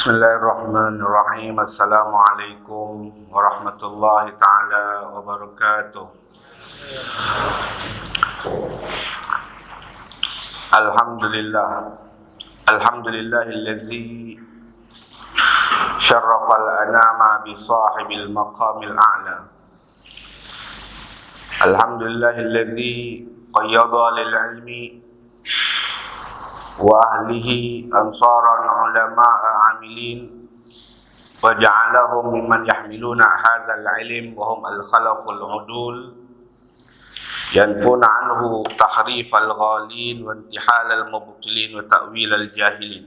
Bismillahirrahmanirrahim. Assalamualaikum warahmatullahi ta'ala wabarakatuh. Alhamdulillah. Alhamdulillahilladzi syarrafal anama bi sahibil maqamil a'la. Alhamdulillahilladzi qayyada lil ilmi wa ahlihi ansaran ulama'a amilin wa ja'alahum mimman yahmiluna hadzal ilm wa hum al-khalaful udul yanfuna anhu tahrifal ghalin wa intihalal mubtilin wa ta'wilal jahilin.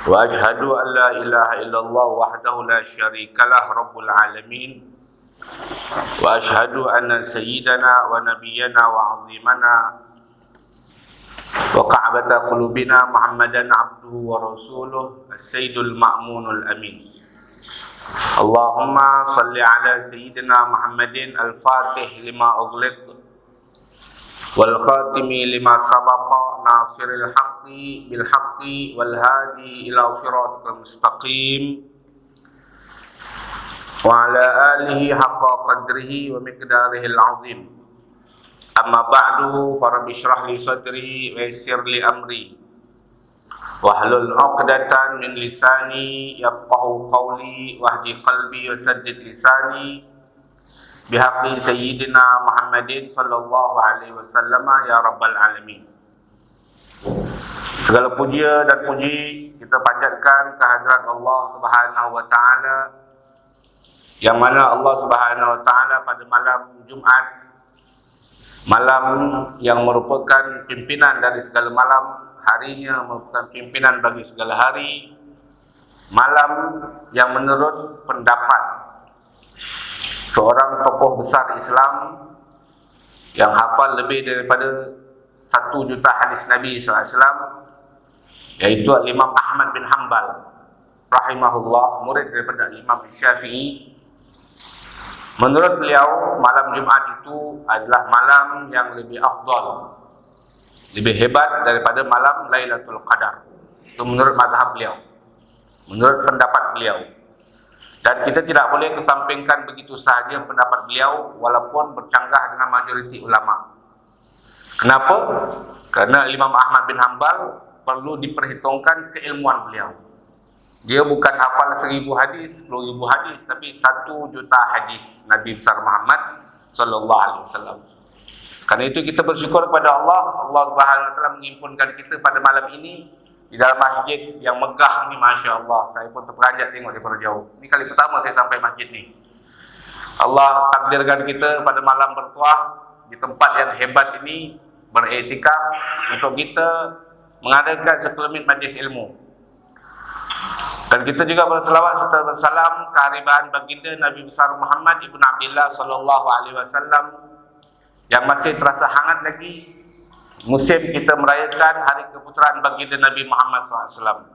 Wa ashhadu an la ilaha illallah wahdahu la syarikalah rabbul alamin wa ashhadu anna sayyidana wa nabiyyana wa 'azimana wa ka'bata qulubina Muhammadan abduhu wa rasuluh as-sayyidul ma'munul amin. Allahumma salli ala sayyidina Muhammadin al-fatih lima ughliq wal khatimi lima sabaqa nasiril haqqi bil haqqi wal hadi ila siratal mustaqim wa ala alihi haqqa qadrihi wa miqdarihil azim. Amma ba'du, farabbi syrah li sadri wa yassir li amri wahlul 'uqdatan min lisani yafqahu qawli wahdi qalbi wa saddid lisani bihaqqi sayyidina Muhammadin sallallahu alaihi wasallam ya rabbal alamin. Segala puja dan puji kita panjatkan kehadirat Allah Subhanahu wa taala, yang mana Allah Subhanahu wa taala pada malam Jumat, malam yang merupakan pimpinan dari segala malam, harinya merupakan pimpinan bagi segala hari, malam yang menurut pendapat seorang tokoh besar Islam yang hafal lebih daripada 1 juta hadis Nabi SAW, yaitu Imam Ahmad bin Hanbal rahimahullah, murid daripada Imam Syafi'i. Menurut beliau, malam Jumat itu adalah malam yang lebih afdal, lebih hebat daripada malam Lailatul Qadar. Itu menurut mazhab beliau, menurut pendapat beliau. Dan kita tidak boleh kesampingkan begitu sahaja pendapat beliau walaupun bercanggah dengan majoriti ulama. Kenapa? Karena Imam Ahmad bin Hanbal perlu diperhitungkan keilmuan beliau. Dia bukan hafal 1000 hadis, 10.000 hadis, tapi 1 juta hadis Nabi besar Muhammad sallallahu alaihi wasallam. Karena itu kita bersyukur kepada Allah. Allah Subhanahu wa taala menghimpunkan kita pada malam ini di dalam masjid yang megah ni, masya-Allah. Saya pun terperanjat tengok daripada jauh. Ini kali pertama saya sampai masjid ni. Allah takdirkan kita pada malam bertuah di tempat yang hebat ini beriktikaf untuk kita mengadakan sekelumit majlis ilmu. Dan kita juga berselawat serta bersalam kehariban baginda Nabi besar Muhammad ibn Abdullah sallallahu alaihi wasallam yang masih terasa hangat lagi musim kita merayakan hari keputeraan baginda Nabi Muhammad SAW.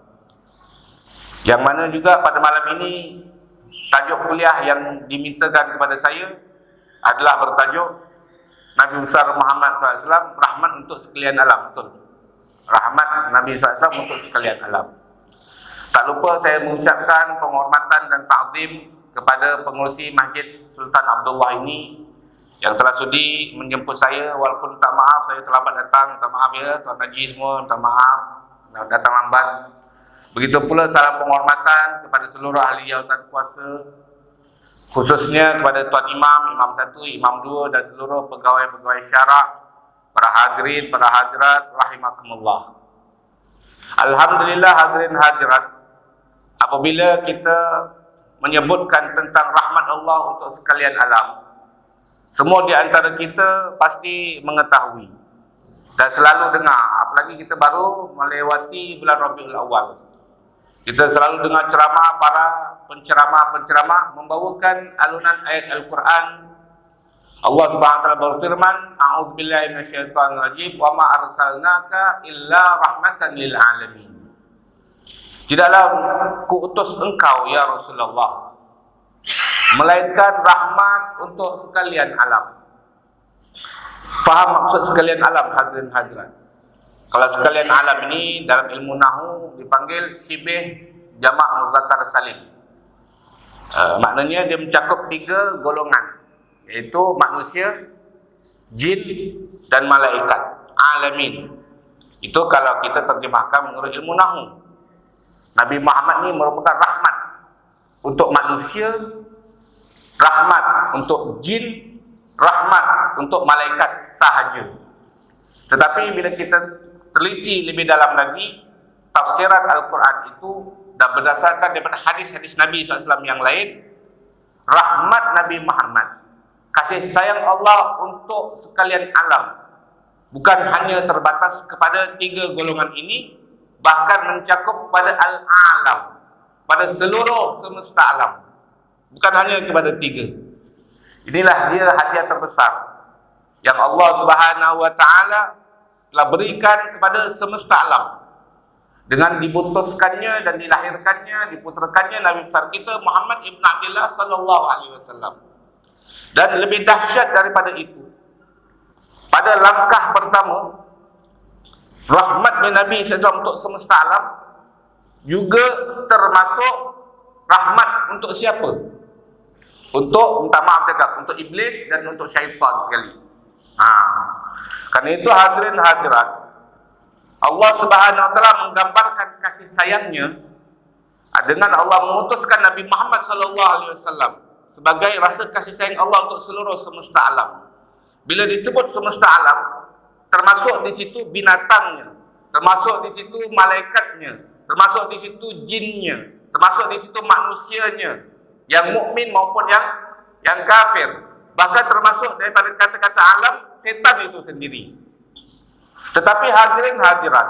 Yang mana juga pada malam ini tajuk kuliah yang dimintakan kepada saya adalah bertajuk Nabi besar Muhammad SAW, rahmat untuk sekalian alam. Betul, rahmat Nabi SAW untuk sekalian alam. Tak lupa saya mengucapkan penghormatan dan takzim kepada pengurusi Masjid Sultan Abdullah ini yang telah sudi menjemput saya walaupun minta maaf saya terlambat datang. Minta maaf ya Tuan Haji semua, minta maaf datang lambat. Begitu pula salam penghormatan kepada seluruh ahli jawatan kuasa, khususnya kepada Tuan Imam, Imam 1, Imam 2 dan seluruh pegawai-pegawai syarak, para hadirin, para hadirat rahimakumullah. Alhamdulillah hadirin hadirat, apabila kita menyebutkan tentang rahmat Allah untuk sekalian alam, semua di antara kita pasti mengetahui dan selalu dengar, apalagi kita baru melewati bulan Rabiul Awal. Kita selalu dengar ceramah para penceramah-penceramah membawakan alunan ayat Al-Quran. Allah Subhanahu wa taala berfirman, a'udzubillahi minasyaitonir rajim, wa ma arsalnaka illa rahmatan lil alamin. Tidaklah kuutus engkau ya Rasulullah melainkan rahmat untuk sekalian alam. Faham maksud sekalian alam hadirin hadirat? Kalau sekalian alam ini dalam ilmu nahu dipanggil syibih jamak muzakkar salim. Maknanya dia mencakup 3 golongan, iaitu manusia, jin dan malaikat, alamin. Itu kalau kita terjemahkan menurut ilmu nahwu. Nabi Muhammad ni merupakan rahmat untuk manusia, rahmat untuk jin, rahmat untuk malaikat sahaja. Tetapi bila kita teliti lebih dalam lagi, tafsiran Al-Quran itu dan berdasarkan daripada hadis-hadis Nabi SAW yang lain, rahmat Nabi Muhammad, kasih sayang Allah untuk sekalian alam, bukan hanya terbatas kepada 3 golongan ini, bahkan mencakup pada al-alam, pada seluruh semesta alam, bukan hanya kepada 3. Inilah dia hadiah terbesar yang Allah Subhanahu wa taala telah berikan kepada semesta alam dengan diputuskannya dan dilahirkannya, diputrakannya Nabi besar kita Muhammad ibn Abdullah sallallahu alaihi wasallam. Dan lebih dahsyat daripada itu, pada langkah pertama, rahmat Nabi SAW untuk semesta alam juga termasuk rahmat untuk siapa? Untuk, minta maaf cakap, untuk iblis dan untuk syaitan sekali. Kerana itu hadirin hadirat, Allah Subhanahu wa taala menggambarkan kasih sayangnya dengan Allah mengutuskan Nabi Muhammad sallallahu alaihi wasallam sebagai rasa kasih sayang Allah untuk seluruh semesta alam. Bila disebut semesta alam, termasuk di situ binatangnya, termasuk di situ malaikatnya, termasuk di situ jinnya, termasuk di situ manusianya, yang mukmin maupun yang kafir. Bahkan termasuk daripada kata-kata alam, setan itu sendiri. Tetapi hadirin hadirat,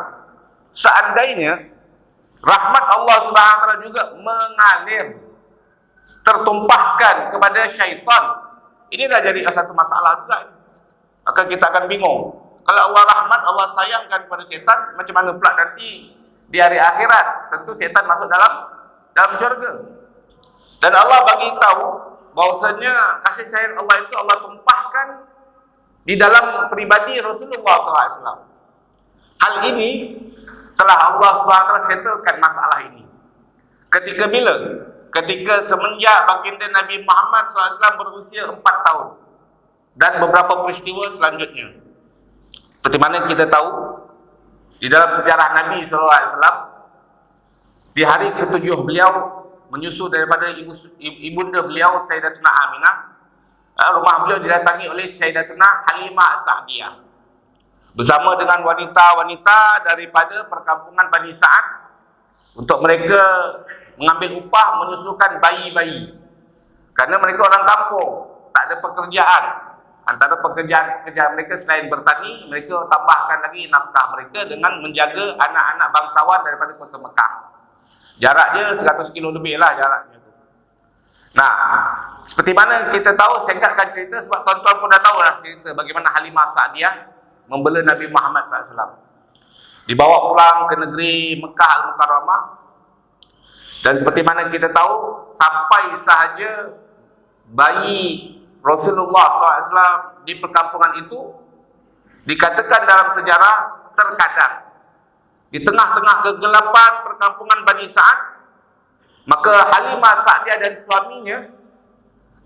seandainya rahmat Allah Subhanahu wa taala juga mengalir, tertumpahkan kepada syaitan, ini dah jadi satu masalah juga. Maka kita akan bingung. Kalau Allah rahmat, Allah sayangkan kepada syaitan, macam mana pula nanti di hari akhirat? Tentu syaitan masuk dalam syurga. Dan Allah bagi tahu bahwasanya kasih sayang Allah itu Allah tumpahkan di dalam pribadi Rasulullah SAW. Hal ini telah Allah SWT settlekan masalah ini. Ketika bila? Ketika semenjak baginda Nabi Muhammad SAW berusia 4 tahun dan beberapa peristiwa selanjutnya. Seperti mana kita tahu di dalam sejarah Nabi SAW, di hari ke-7 beliau menyusu daripada ibunda beliau Sayyidatuna Aminah, rumah beliau didatangi oleh Sayyidatuna Halimah As-Sa'diyah bersama dengan wanita-wanita daripada perkampungan Bani Sa'ad untuk mereka mengambil upah menyusukan bayi-bayi. Kerana mereka orang kampung, tak ada pekerjaan. Antara pekerjaan mereka selain bertani, mereka tambahkan lagi nafkah mereka dengan menjaga anak-anak bangsawan daripada kota Mekah. Jarak dia 100 kilo lebih lah jaraknya. Nah, seperti mana kita tahu, singkatkan cerita sebab tuan-tuan pun dah tahu lah cerita bagaimana Halimah Sa'diyah membela Nabi Muhammad SAW. Dibawa pulang ke negeri Mekah Al-Mukarramah. Dan seperti mana kita tahu, sampai sahaja bayi Rasulullah SAW di perkampungan itu, dikatakan dalam sejarah terkadang di tengah-tengah kegelapan perkampungan Bani Sa'ad, maka Halimah Sa'diyah dan suaminya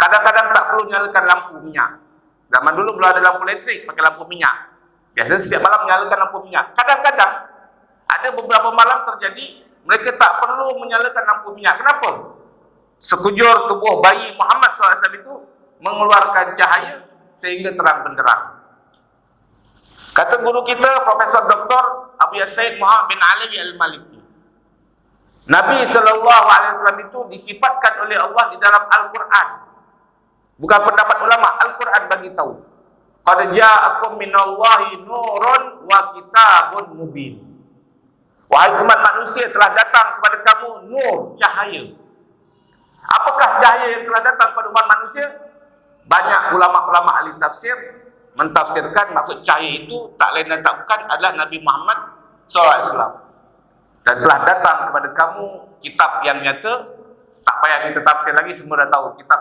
kadang-kadang tak perlu nyalakan lampu minyak. Zaman dulu belum ada lampu elektrik, pakai lampu minyak. Biasanya setiap malam menyalakan lampu minyak. Kadang-kadang ada beberapa malam terjadi mereka tak perlu menyalakan lampu minyak. Kenapa? Sekujur tubuh bayi Muhammad SAW itu mengeluarkan cahaya sehingga terang benderang. Kata guru kita, Profesor Dr. Abu Yasaid Muhammad bin Ali Al-Maliki, Nabi SAW itu disifatkan oleh Allah di dalam Al-Quran. Bukan pendapat ulama, Al-Quran bagi tahu, qad ja'akum minallahi nurun wa kitabun mubin. Wahai umat manusia, telah datang kepada kamu nur, cahaya. Apakah cahaya yang telah datang kepada umat manusia? Banyak ulama-ulama ahli tafsir mentafsirkan maksud cahaya itu tak lain dan tak bukan adalah Nabi Muhammad SAW. Dan telah datang kepada kamu kitab yang nyata. Tak payah kita tafsir lagi, semua dah tahu kitab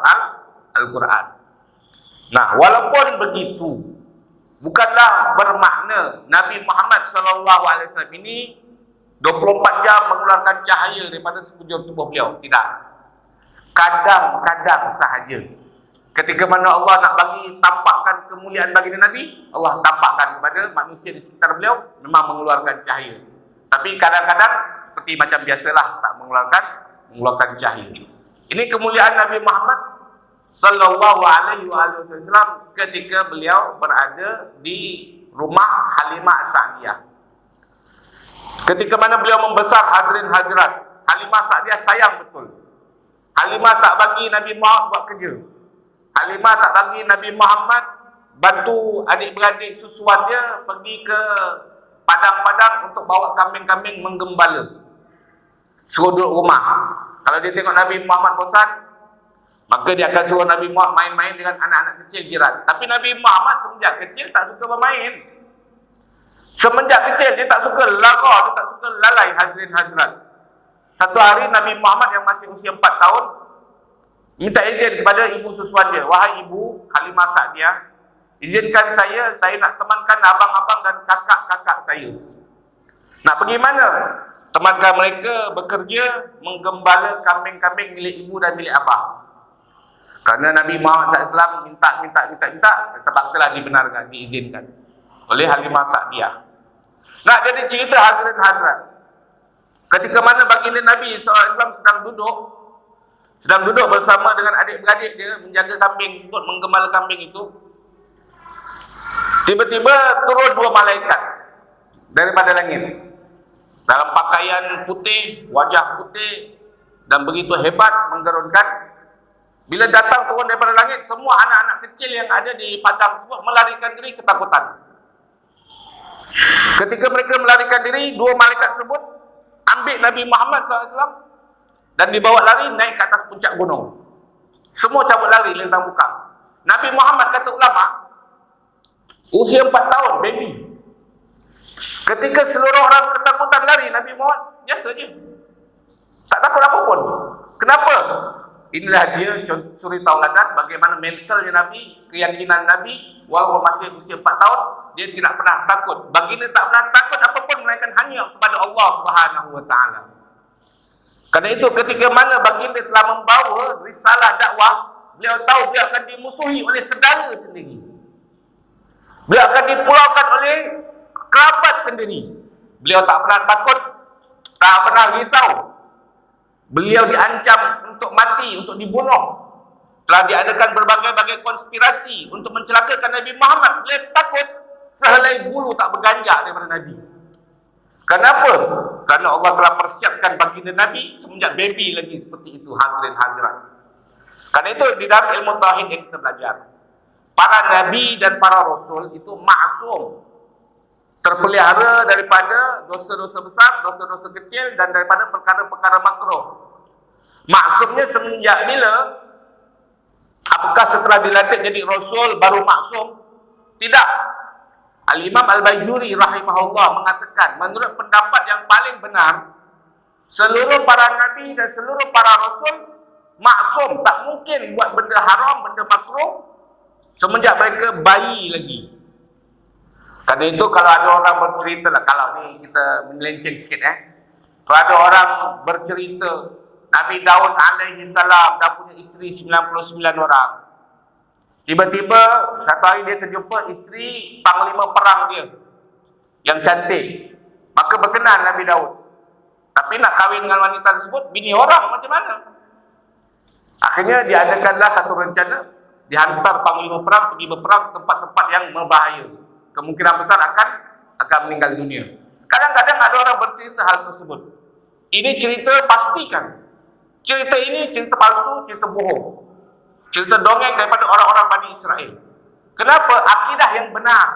Al-Quran. Nah, walaupun begitu, bukanlah bermakna Nabi Muhammad SAW ini 24 jam mengeluarkan cahaya daripada sekujur tubuh beliau. Tidak. Kadang-kadang sahaja. Ketika mana Allah nak bagi tampakkan kemuliaan baginda Nabi, Allah tampakkan kepada manusia di sekitar beliau memang mengeluarkan cahaya. Tapi kadang-kadang seperti macam biasalah, tak mengeluarkan cahaya. Ini kemuliaan Nabi Muhammad sallallahu alaihi wasallam ketika beliau berada di rumah Halimah Sa'diyah. Ketika mana beliau membesar, hadirin hadirat, Halimah Sa'diyah sayang betul. Halimah tak bagi Nabi Muhammad buat kerja. Halimah tak bagi Nabi Muhammad bantu adik-beradik susuan dia pergi ke padang-padang untuk bawa kambing-kambing menggembala. Suruh duduk rumah. Kalau dia tengok Nabi Muhammad bosan, maka dia akan suruh Nabi Muhammad main-main dengan anak-anak kecil jiran. Tapi Nabi Muhammad semenjak kecil tak suka bermain. Semenjak kecil dia tak suka lara, dia tak suka lalai, hadirin hadirat. Satu hari Nabi Muhammad yang masih usia 4 tahun minta izin kepada ibu susuan dia. Wahai ibu Halimah Sa'diyah, izinkan saya nak temankan abang-abang dan kakak-kakak saya. Nak pergi mana? Temankan mereka bekerja menggembala kambing-kambing milik ibu dan milik abah. Kerana Nabi Muhammad SAW minta, terpaksalah dibenarkan, diizinkan oleh Halimah Sa'diyah. Nak jadi cerita hadirin hadirat, ketika mana baginda Nabi SAW sedang duduk bersama dengan adik-beradik dia menjaga kambing tersebut, menggembala kambing itu, tiba-tiba turun 2 malaikat daripada langit dalam pakaian putih, wajah putih dan begitu hebat, menggerunkan. Bila datang turun daripada langit, semua anak-anak kecil yang ada di padang tersebut melarikan diri ketakutan. Ketika mereka melarikan diri, 2 malaikat tersebut ambil Nabi Muhammad SAW dan dibawa lari naik ke atas puncak gunung. Semua cabut lari lintang bukang. Nabi Muhammad, kata ulama, usia 4 tahun, baby. Ketika seluruh orang ketakutan lari, Nabi Muhammad biasa je, tak takut apa pun. Kenapa? Inilah dia suri tauladan bagaimana mentalnya Nabi, keyakinan Nabi. Walaupun masih usia 4 tahun, dia tidak pernah takut. Baginda tak pernah takut apapun melainkan hanya kepada Allah Subhanahu wa taala. Kerana itu ketika mana baginda telah membawa risalah dakwah, beliau tahu dia akan dimusuhi oleh saudara sendiri. Beliau akan dipulaukan oleh kerabat sendiri. Beliau tak pernah takut, tak pernah risau. Beliau diancam untuk mati, untuk dibunuh. Telah diadakan berbagai-bagai konspirasi untuk mencelakakan Nabi Muhammad. Beliau takut sehelai bulu tak berganjak daripada Nabi. Kenapa? Kerana Allah telah persiapkan baginda Nabi semenjak baby lagi seperti itu, hadirin hadirat. Kerana itu di dalam ilmu tauhid yang kita belajar, para nabi dan para rasul itu maksum, terpelihara daripada dosa-dosa besar, dosa-dosa kecil dan daripada perkara-perkara makruh. Maksumnya semenjak bila? Apakah setelah dilantik jadi rasul baru maksum? Tidak. Al-Imam Al-Bajuri rahimahullah mengatakan, menurut pendapat yang paling benar, seluruh para nabi dan seluruh para rasul maksum, tak mungkin buat benda haram, benda makruh semenjak mereka bayi lagi. Kerana itu kalau ada orang bercerita lah, kalau ni kita melenceng sikit kalau ada orang bercerita Nabi Daud alaihi salam dah punya isteri 99 orang. Tiba-tiba satu hari dia terjumpa isteri panglima perang dia yang cantik. Maka berkenan Nabi Daud. Tapi nak kahwin dengan wanita tersebut, bini orang macam mana? Akhirnya diadakanlah satu rencana, dihantar panglima perang pergi berperang ke tempat-tempat yang berbahaya. Kemungkinan besar akan meninggal dunia. Kadang-kadang ada orang bercerita hal tersebut. Ini cerita pastikan. Cerita ini cerita palsu, cerita bohong. Cerita dongeng daripada orang-orang Bani Israel. Kenapa? Akidah yang benar,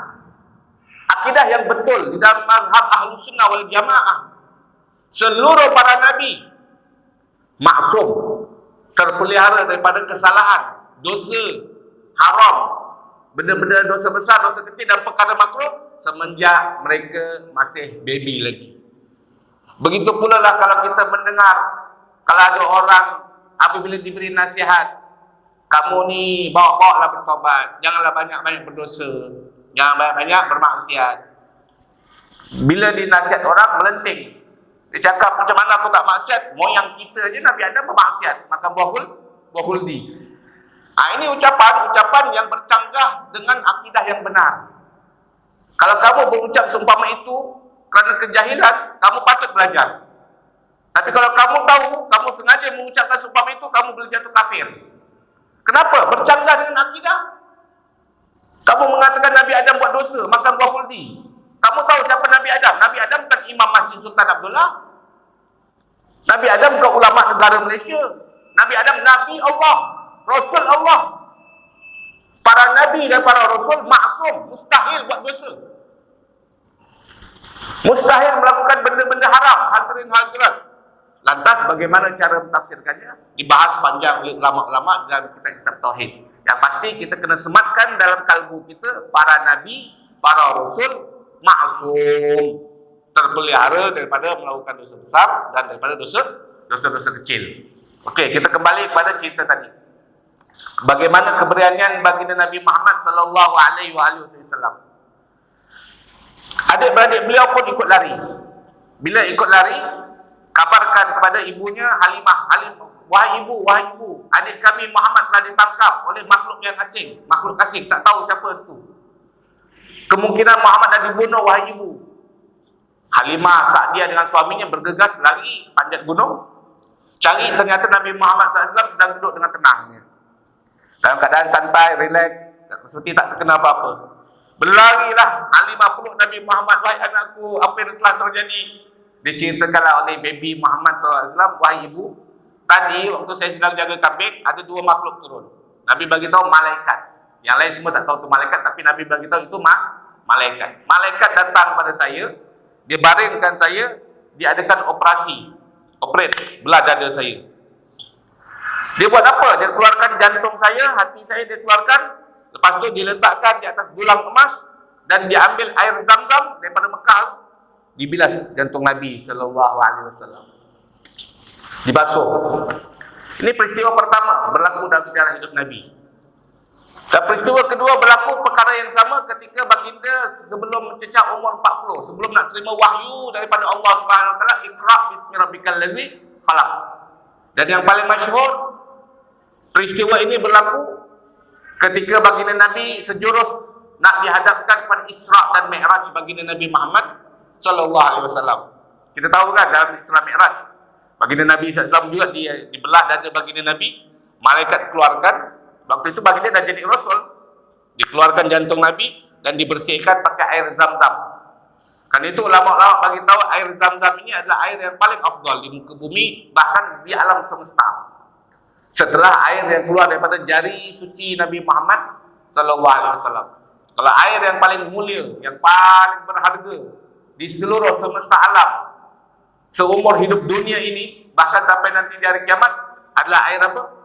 akidah yang betul di dalam mazhab Ahlus Sunnah wal Jamaah. Seluruh para nabi maksum, terpelihara daripada kesalahan, dosa, haram, benda-benda dosa besar, dosa kecil dan perkara makruh semenjak mereka masih baby lagi. Begitu pula lah kalau kita mendengar, kalau ada orang apabila diberi nasihat, kamu ni bawa-bawalah bertobat, janganlah banyak-banyak berdosa, jangan banyak-banyak bermaksiat. Bila dinasihat orang melenting, Dia cakap macam mana aku tak maksiat? Moyang kita je Nabi Adam bermaksiat, makan buah huldi. Ini ucapan yang bercanggah dengan akidah yang benar. Kalau kamu berucap seumpama itu kerana kejahilan, kamu patut belajar. Tapi kalau kamu tahu, kamu sengaja mengucapkan seumpama itu, kamu boleh jatuh kafir. Kenapa? Bercanggah dengan akidah. Kamu mengatakan Nabi Adam buat dosa, makan buah huldi. Kamu tahu siapa Nabi Adam? Nabi Adam bukan Imam Masjid Sultan Abdullah. Nabi Adam bukan ulama negara Malaysia. Nabi Adam Nabi Allah, Rasul Allah. Para Nabi dan para Rasul maksum, mustahil buat dosa. Mustahil melakukan benda-benda haram. Hadirin hadirat. Lantas bagaimana cara mentafsirkannya? Dibahas panjang oleh ulama-ulama dalam kitab-kitab tauhid. Yang pasti kita kena sematkan dalam kalbu kita, para Nabi, para Rasul maksum, terpelihara daripada melakukan dosa besar dan daripada dosa-dosa kecil. Okey, kita kembali kepada cerita tadi. Bagaimana keberanian baginda Nabi Muhammad sallallahu alaihi wasallam. Adik-beradik beliau pun ikut lari. Bila ikut lari, kabarkan kepada ibunya Halimah, wahai ibu, adik kami Muhammad telah ditangkap oleh makhluk yang asing. Makhluk asing, tak tahu siapa itu. Kemungkinan Muhammad dah dibunuh, wahai ibu. Halimah Sa'diyah dengan suaminya bergegas lari panjat gunung. Cari, ternyata Nabi Muhammad SAW sedang duduk dengan tenangnya, dalam keadaan santai, rileks, seperti tak terkena apa-apa. Berlarilah Halimah peluk Nabi Muhammad, wahai anakku, apa yang telah terjadi? Diceritakanlah oleh baby Muhammad SAW, wahai ibu, tadi waktu saya sedang jaga kambing, ada dua makhluk turun. Nabi bagi tahu malaikat. Yang lain semua tak tahu itu malaikat, tapi Nabi bagi tahu itu malaikat. Malaikat datang pada saya, dia baringkan saya, dia adakan operate belah dada saya. Dia buat apa? Dia keluarkan jantung saya, hati saya dia keluarkan. Lepas tu diletakkan di atas dulang emas dan diambil air Zam-Zam daripada Mekah, dibilas jantung Nabi sallallahu alaihi wasallam. Dibasuh. Ini peristiwa pertama berlaku dalam sejarah hidup Nabi. Dan peristiwa kedua berlaku perkara yang sama ketika baginda sebelum mencecah umur 40, sebelum nak terima wahyu daripada Allah Subhanahu wa taala, Iqra bismi rabbikal ladzi khalaq. Dan yang paling masyhur, peristiwa ini berlaku ketika baginda Nabi sejurus nak dihadapkan pada Isra dan Mi'raj baginda Nabi Muhammad sallallahu alaihi wasallam. Kita tahu kan dalam Isra Mi'raj, baginda Nabi SAW juga dibelah dada baginda Nabi, malaikat keluarkan. Waktu itu baginda dah jadi Rasul, dikeluarkan jantung Nabi dan dibersihkan pakai air Zam-Zam. Karena itu ulama-ulama bagi tahu air Zam-Zam ini adalah air yang paling afdal di muka bumi, bahkan di alam semesta. Setelah air yang keluar daripada jari suci Nabi Muhammad sallallahu alaihi wasallam. Kalau air yang paling mulia, yang paling berharga di seluruh semesta alam, seumur hidup dunia ini, bahkan sampai nanti di hari kiamat, adalah air apa?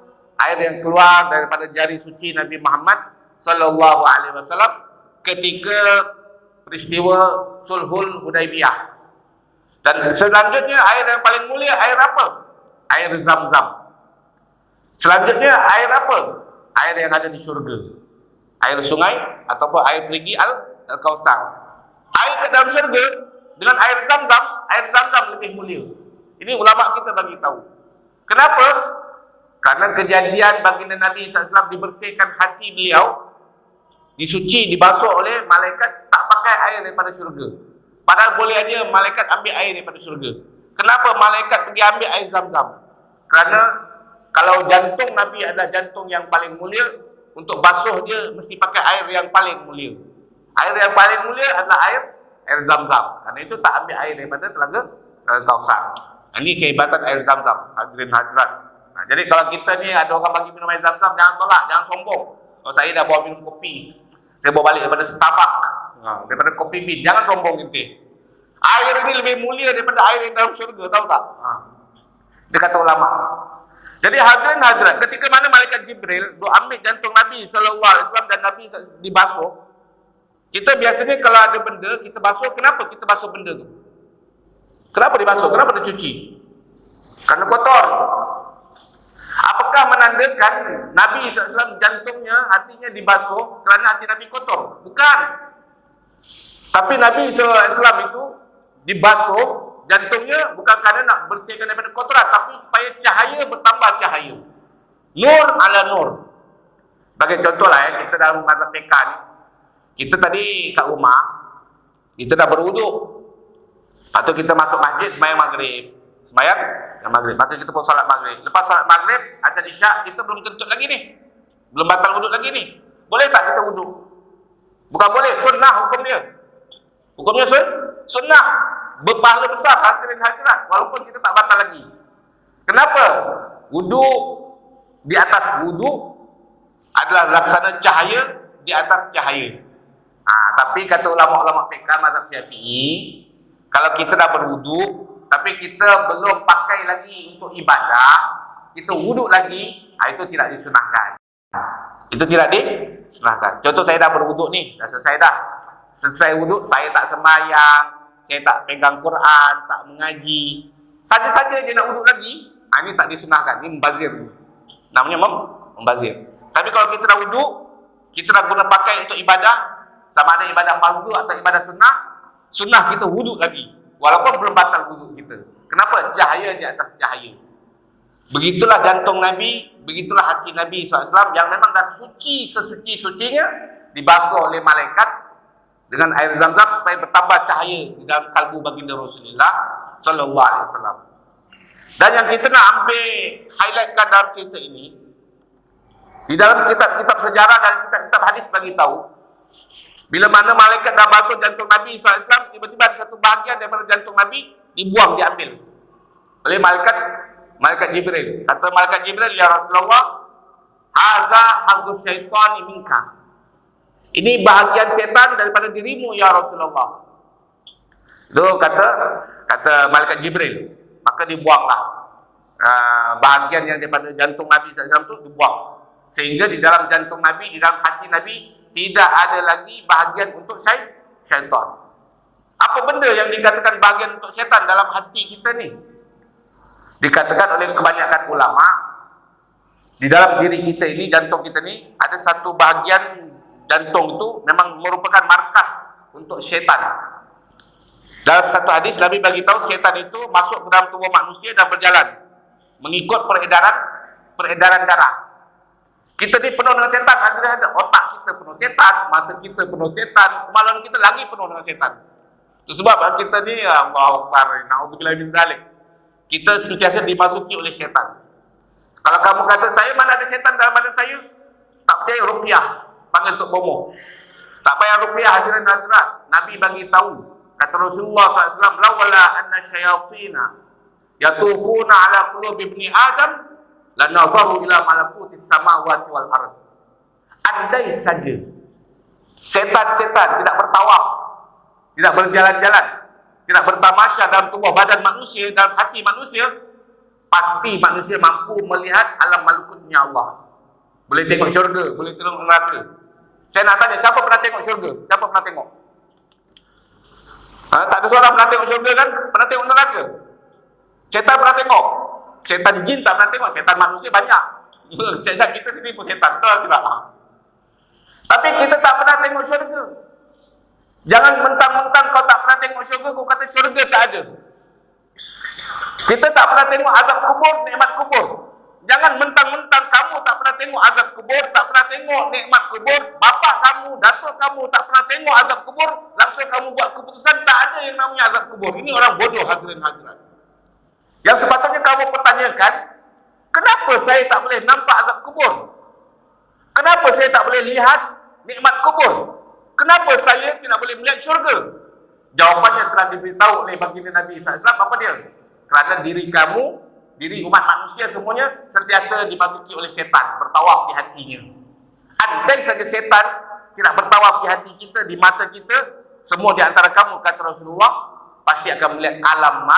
Air yang keluar daripada jari suci Nabi Muhammad sallallahu alaihi wasallam ketika peristiwa Sulhul Hudaibiyah. Dan selanjutnya air yang paling mulia air apa? Air Zam-Zam. Selanjutnya air apa? Air yang ada di syurga. Air sungai ataupun air perigi Al-Kausar. Air ke dalam syurga dengan air Zam-Zam lebih mulia. Ini ulama kita bagi tahu. Kenapa? Karena kejadian baginda Nabi SAW dibersihkan hati beliau, disuci, dibasuh oleh malaikat, tak pakai air daripada syurga. Padahal boleh aja malaikat ambil air daripada syurga. Kenapa malaikat pergi ambil air Zam-Zam? Kerana kalau jantung Nabi adalah jantung yang paling mulia, untuk basuh dia mesti pakai air yang paling mulia. Air yang paling mulia adalah air Zam-Zam. Karena itu tak ambil air daripada telaga Kausar. Ini kehebatan air Zam-Zam, hadirin hadirat. Jadi kalau kita ni ada orang bagi minum air Zam-Zam, jangan tolak, jangan sombong. Kalau saya dah bawa minum kopi, saya bawa balik daripada Starbucks, daripada kopi bean, jangan sombong kita. Air ini lebih mulia daripada air yang dalam syurga, tahu tak? Dia kata ulama. Jadi hadirin hadirat, ketika mana malaikat Jibril duk ambil jantung Nabi sallallahu alaihi wasallam dan Nabi dibasuh, kita biasanya kalau ada benda kita basuh, kenapa kita basuh benda tu? Kenapa dibasuh? Kenapa dicuci? Karena kotor. Apakah menandakan Nabi SAW jantungnya, hatinya dibasuh kerana hati Nabi kotor? Bukan. Tapi Nabi SAW itu dibasuh jantungnya bukan kerana nak bersihkan daripada kotoran, tapi supaya cahaya bertambah cahaya. Nur ala nur. Sebagai contoh lah kita dalam mazhab fiqh ni, kita tadi kat rumah, kita dah berwuduk. Lepas tu kita masuk masjid sembahyang maghrib. Sembahyang maghrib. Lepas tu kita pun solat maghrib. Lepas solat maghrib, azan isyak, kita belum kentut lagi ni. Belum batal wuduk lagi ni. Boleh tak kita wuduk? Bukan boleh, sunnah hukum dia. Hukumnya sunnah. Berpahala besar hadirin hadirat, walaupun kita tak batal lagi. Kenapa? Wuduk di atas wuduk adalah laksana cahaya di atas cahaya. Tapi kata ulama-ulama fiqh mazhab Syafi'i, kalau kita dah berwuduk tapi kita belum pakai lagi untuk ibadah, kita wuduk lagi, itu tidak disunahkan. Itu tidak disunahkan. Contoh saya dah berwuduk ni, dah selesai dah. Selesai wuduk, saya tak sembahyang, saya tak pegang Quran, tak mengaji. Saja-saja dia nak wuduk lagi, ini tak disunahkan. Ini membazir. Namanya membazir. Tapi kalau kita dah wuduk, kita dah guna pakai untuk ibadah, sama ada ibadah fardu atau ibadah sunnah, sunnah kita wuduk lagi. Walaupun belum batal wuduk kita. Kenapa? Cahaya di atas cahaya. Begitulah jantung Nabi, begitulah hati Nabi SAW yang memang dah suci sesuci-sucinya, dibasuh oleh malaikat dengan air zam-zam supaya bertambah cahaya di dalam kalbu baginda Rasulullah sallallahu alaihi wasallam. Dan yang kita nak ambil highlightkan dalam cerita ini, di dalam kitab-kitab sejarah dan kitab-kitab hadis bagi tahu, bila mana malaikat dah basuh jantung Nabi SAW, tiba-tiba ada satu bahagian daripada jantung Nabi dibuang, diambil oleh malaikat Jibril. Kata malaikat Jibril, ya Rasulullah, hadza hazzul syaitani minka. Ini bahagian setan daripada dirimu ya Rasulullah. Itu kata malaikat Jibril. Maka dibuanglah bahagian yang daripada jantung Nabi SAW itu dibuang. Sehingga di dalam jantung Nabi, di dalam hati Nabi, tidak ada lagi bahagian untuk syaitan. Apa benda yang dikatakan bahagian untuk syaitan dalam hati kita ni? Dikatakan oleh kebanyakan ulama, di dalam diri kita ini, jantung kita ni, ada satu bahagian jantung itu memang merupakan markas untuk syaitan. Dalam satu hadis Nabi bagi tahu syaitan itu masuk ke dalam tubuh manusia dan berjalan mengikut peredaran darah. Kita ni penuh dengan setan, ada otak kita penuh setan, mata kita penuh setan, kemaluan kita lagi penuh dengan setan. Itu sebab kita ni Allahu Akbar, naudzubillah min zalik. Kita sentiasa dimasuki oleh syaitan. Kalau kamu kata saya mana ada setan dalam badan saya, tak percaya, ruqyah, panggil Tok Bomo. Tak payah ruqyah, hadirin hadirat. Nabi bagi tahu, kata Rasulullah SAW, lawala anna syayatina yatufuna ala qulubi ibni Adam lanadharu ila malakutis samawati wal ard. Andai saja setan-setan tidak bertawaf, tidak berjalan-jalan, tidak bertamasya dalam tubuh badan manusia, dalam hati manusia, pasti manusia mampu melihat alam malakutnya Allah. Boleh tengok syurga, boleh tengok neraka. Saya nak tanya, siapa pernah tengok syurga? Siapa pernah tengok? Tak ada seorang pernah tengok syurga kan? Pernah tengok neraka? Setan pernah tengok? Setan jin tak pernah tengok, setan manusia banyak. Setan kita sendiri pun setan, betul tidak? Tapi kita tak pernah tengok syurga. Jangan mentang-mentang kau tak pernah tengok syurga, kau kata syurga tak ada. Kita tak pernah tengok azab kubur, nikmat kubur. Jangan mentang-mentang kamu tak pernah tengok azab kubur, tak pernah tengok nikmat kubur, bapak kamu, datuk kamu tak pernah tengok azab kubur, langsung kamu buat keputusan tak ada yang namanya azab kubur. Ini orang bodoh, hadirin hadirat. Yang sepatutnya kamu pertanyakan, kenapa saya tak boleh nampak azab kubur? Kenapa saya tak boleh lihat nikmat kubur? Kenapa saya tidak boleh melihat syurga? Jawapannya telah diberitahu oleh baginda Nabi SAW. Apa dia? Kerana diri kamu, diri umat manusia semuanya sentiasa dimasuki oleh setan, bertawaf di hatinya. Andai saja setan tidak bertawaf di hati kita, di mata kita, semua di antara kamu, kata Rasulullah, pasti akan melihat alam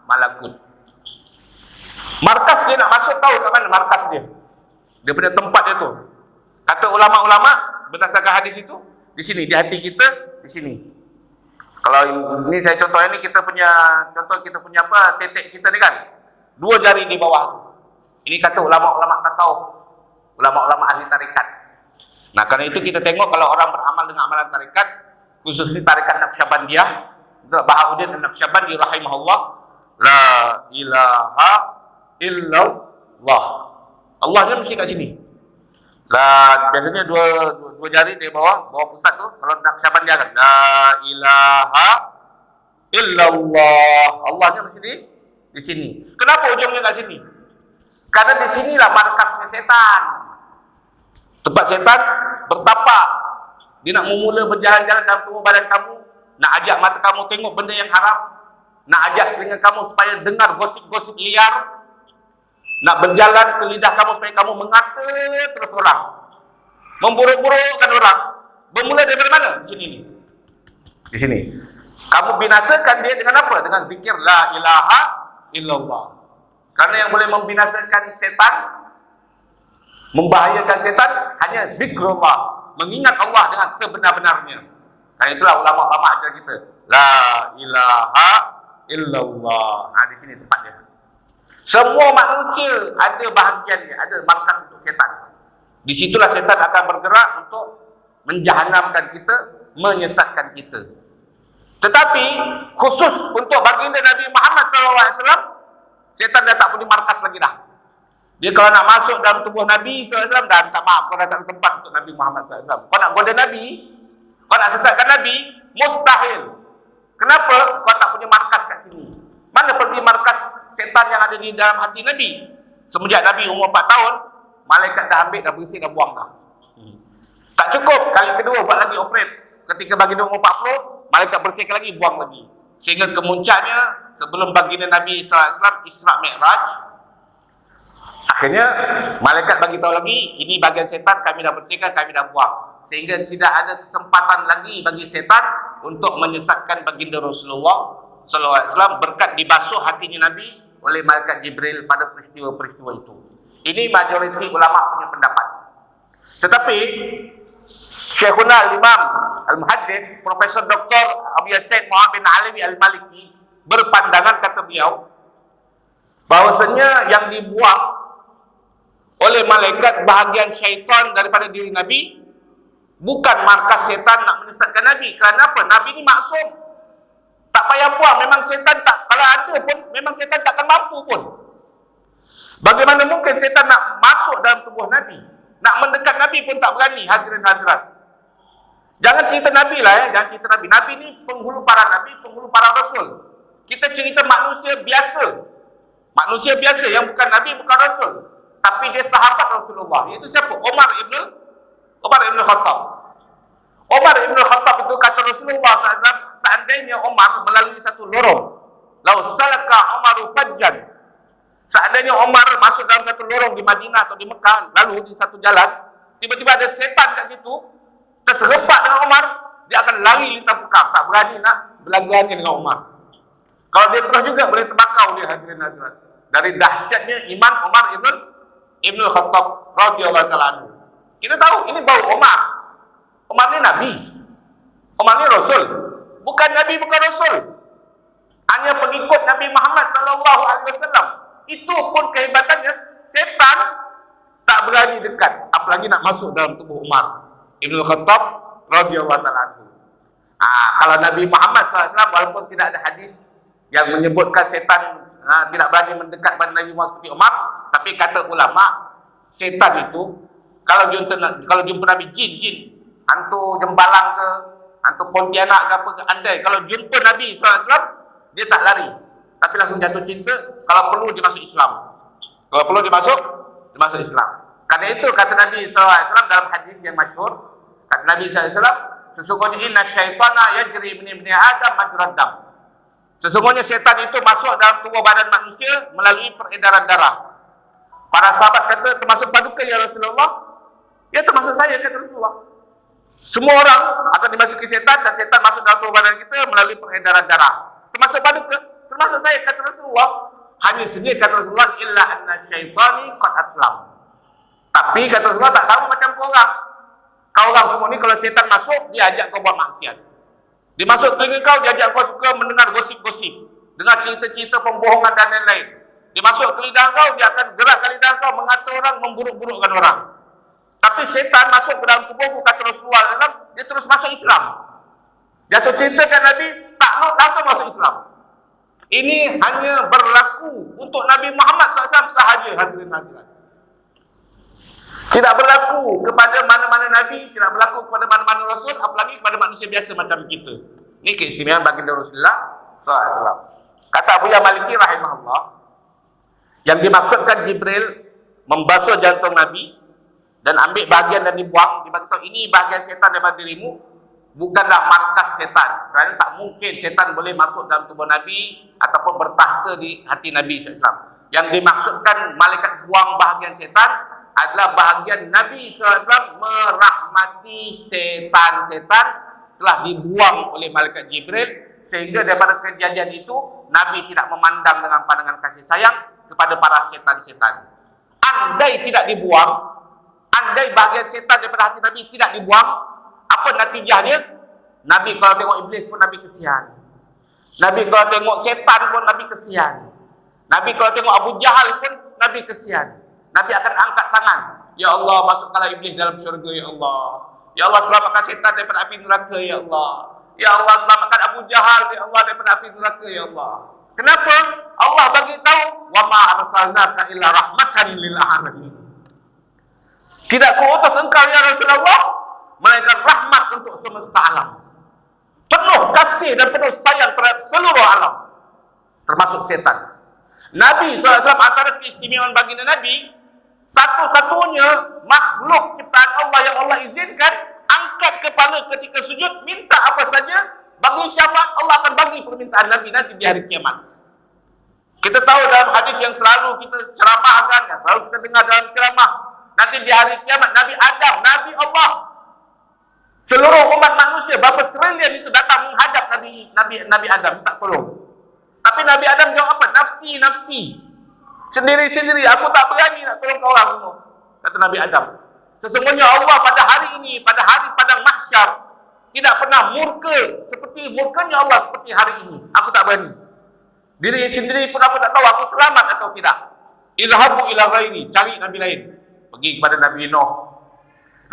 malakut. Markas dia nak masuk, tahu kat mana markas dia? Dia punya tempat dia tu. Kata ulama-ulama berdasarkan hadis itu, di sini, di hati kita, di sini. Kalau ini saya contoh ini, kita punya contoh, kita punya apa, tetek kita ni kan, 2 jari di bawah tu. Ini kata ulama-ulama tasawuf, ulama-ulama ahli tarikat. Nah, karena itu kita tengok kalau orang beramal dengan amalan tarikat, khususnya tarikat Naqsyabandiyah, Bahauddin An-Naqsyabandi rahimahullah, la ilaha illallah. Allahnya mesti kat sini. Lah biasanya dua jari di bawah pusat tu, kalau Naqsyabandi kan la ilaha illallah. Allahnya mesti di sini. Kenapa ujungnya kat sini? Karena di sinilah markasnya setan. Tempat setan bertapak. Dia nak memula berjalan-jalan dalam tubuh badan kamu, nak ajak mata kamu tengok benda yang haram, nak ajak telinga kamu supaya dengar gosip-gosip liar, nak berjalan ke lidah kamu supaya kamu mengata terus orang, memburuk-burukkan orang. Bermula dari mana? Di sini ni. Di sini. Kamu binasakan dia dengan apa? Dengan zikir la ilaha illallah. Karena yang boleh membinasakan setan, membahayakan setan, hanya zikrullah, mengingat Allah dengan sebenar-benarnya. Karena itulah ulama-ulama ajar kita la ilaha illallah. Di sini tempat dia. Semua manusia ada bahagiannya, ada markas untuk setan. Di situlah setan akan bergerak untuk menjahanamkan kita, menyesatkan kita. Tetapi khusus untuk baginda Nabi Muhammad SAW, setan dah tak punya markas lagi dah. Dia kalau nak masuk dalam tubuh Nabi SAW, dah minta maaf, kau dah tak ada tempat untuk Nabi Muhammad SAW. Kau nak goda Nabi, kau nak sesatkan Nabi, mustahil. Kenapa? Kau tak punya markas kat sini. Mana pergi markas setan yang ada di dalam hati Nabi? Semenjak Nabi umur 4 tahun, malaikat dah ambil, dah bersih, dah buang dah. Tak cukup, kali kedua buat lagi operate. Ketika baginda umur 40, malaikat bersihkan lagi, buang lagi. Sehingga kemuncaknya, sebelum baginda Nabi SAW Isra Mi'raj, akhirnya malaikat bagi tahu lagi, ini bagian setan kami dah bersihkan, kami dah buang. Sehingga tidak ada kesempatan lagi bagi setan untuk menyesatkan baginda Rasulullah SAW berkat dibasuh hatinya Nabi oleh malaikat Jibril pada peristiwa-peristiwa itu. Ini majoriti ulama punya pendapat. Tetapi Syekhuna Al-Imam Al-Muhaddith Profesor Dr. Abu Yasin Muhammad bin Alawi Al-Maliki berpandangan, kata beliau, bahawasanya yang dibuang oleh malaikat bahagian syaitan daripada diri Nabi bukan markas setan nak menyesatkan Nabi. Kerana apa? Nabi ni maksum, tak payah buang. Memang setan tak, kalau ada pun memang setan takkan mampu pun. Bagaimana mungkin setan nak masuk dalam tubuh Nabi, nak mendekat Nabi pun tak berani. Hadirin hadirat, jangan cerita Nabi lah ya, jangan cerita Nabi. Nabi ni penghulu para Nabi, penghulu para Rasul. Kita cerita manusia biasa, manusia biasa yang bukan Nabi, bukan Rasul, tapi dia sahabat Rasulullah. Iaitu siapa? Umar ibn Khattab. Umar ibn Khattab itu kata Rasulullah SAW, seandainya Umar melalui satu lorong, lau salaka Umaru fajjan, seandainya Umar masuk dalam satu lorong di Madinah atau di Mekah, lalu di satu jalan, tiba-tiba ada setan kat situ, terserempak dengan Umar, dia akan lari lintang pekak, tak berani nak berlagak dengan Umar. Kalau dia terus juga boleh terbakar dia, hadirin hadirat. Dari dahsyatnya iman Umar ibn Khattab radhiyallahu ta'ala anhu. Kita tahu ini bau Umar. Umar ni Nabi, Umar ni Rasul. Bukan Nabi, bukan Rasul, hanya pengikut Nabi Muhammad SAW. Itu pun kehebatannya, setan tak berani dekat, apalagi nak masuk dalam tubuh Umar ibn Khattab radhiyallahu ta'ala anhu. Kalau Nabi Muhammad SAW, walaupun tidak ada hadis yang menyebutkan setan tidak berani mendekat pada Nabi Muhammad seperti Umar, tapi kata ulama, setan itu kalau jumpa Nabi, jin, hantu jembalang ke, hantu Pontianak ke apa ke, andai kalau jumpa Nabi SAW, dia tak lari, tapi langsung jatuh cinta. Kalau perlu dia masuk Islam, kalau perlu dia masuk Islam. Karena itu kata Nabi SAW dalam hadis yang masyhur, kata Nabi SAW, sesungguhnya inna syaitana yajri min ibni Adam majrad dam. Sesungguhnya setan itu masuk dalam tubuh badan manusia melalui peredaran darah. Para sahabat kata, termasuk paduka ya Rasulullah? Ya, termasuk saya, kata Rasulullah. Semua orang akan dimasuki setan, dan setan masuk dalam tubuh badan kita melalui peredaran darah. Termasuk paduka? Termasuk saya, kata Rasulullah. Hanya saja kata Rasulullah, illa anna syaitani qad aslam. Tapi kata Rasulullah, tak sama macam kau orang. Kau orang semua ni kalau setan masuk, dia ajak kau buat maksiat. Dia masuk telinga kau, dia ajak kau suka mendengar gosip-gosip, dengar cerita-cerita pembohongan dan lain-lain. Dia masuk ke lidah kau, dia akan gerakkan lidah kau, mengata orang, memburuk-burukkan orang. Tapi setan masuk ke dalam tubuhmu, kata Rasulullah SAW, dia terus masuk Islam. Jatuh cinta kan Nabi, tak makhluk langsung masuk Islam. Ini hanya berlaku untuk Nabi Muhammad SAW sahaja, hadirin-hadirat. Tidak berlaku kepada mana-mana Nabi, tidak berlaku kepada mana-mana Rasul, apalagi kepada manusia biasa macam kita. Ini keistimewaan baginda Rasulullah SAW. Kata Abu Maliki rahimahullah, yang dimaksudkan Jibril membasuh jantung Nabi dan ambil bahagian dan dibuang, diberitahu ini bahagian setan daripada dirimu, bukanlah markas setan. Kerana tak mungkin setan boleh masuk dalam tubuh Nabi ataupun bertahta di hati Nabi SAW. Yang dimaksudkan malaikat buang bahagian setan adalah bahagian Nabi SAW merahmati setan-setan telah dibuang oleh malaikat Jibril, sehingga daripada kejadian itu Nabi tidak memandang dengan pandangan kasih sayang kepada para setan-setan. Andai tidak dibuang, andai bahagian setan daripada hati Nabi tidak dibuang, apa natijahnya? Nabi kalau tengok iblis pun Nabi kesian. Nabi kalau tengok setan pun Nabi kesian. Nabi kalau tengok Abu Jahal pun Nabi kesian. Nabi akan angkat tangan, ya Allah, masukkanlah iblis dalam syurga, ya Allah. Ya Allah, selamatkan setan daripada api neraka, ya Allah. Ya Allah, selamatkan Abu Jahal, ya Allah, daripada api neraka, ya Allah. Kenapa? Allah bagi tahu, wa ma arsalnaka illa rahmatan lil alamin. Tidak kuutus engkau ya Rasulullah melainkan rahmat untuk semesta alam. Penuh kasih dan penuh sayang terhadap seluruh alam, termasuk setan. Nabi SAW antara keistimewaan baginda Nabi, satu-satunya makhluk ciptaan Allah yang Allah izinkan angkat kepala ketika sujud, minta apa saja, bagi syafaat, Allah akan bagi permintaan Nabi nanti di hari kiamat. Kita tahu dalam hadis yang selalu kita ceramahkan, yang selalu kita dengar dalam ceramah, nanti di hari kiamat Nabi Adam, Nabi Allah, seluruh umat manusia berapa triliun itu datang menghadap Nabi Adam minta tolong. Tapi Nabi Adam jawab apa? Nafsi, nafsi. Sendiri-sendiri, aku tak berani nak tolong kau orang semua. Kata Nabi Adam. Sesungguhnya Allah pada hari ini, pada hari padang mahsyar, tidak pernah murka seperti murkanya Allah seperti hari ini. Aku tak berani. Diri sendiri pun aku tak tahu aku selamat atau tidak. Ilhabu ila ghairi, cari Nabi lain. Pergi kepada Nabi Nuh.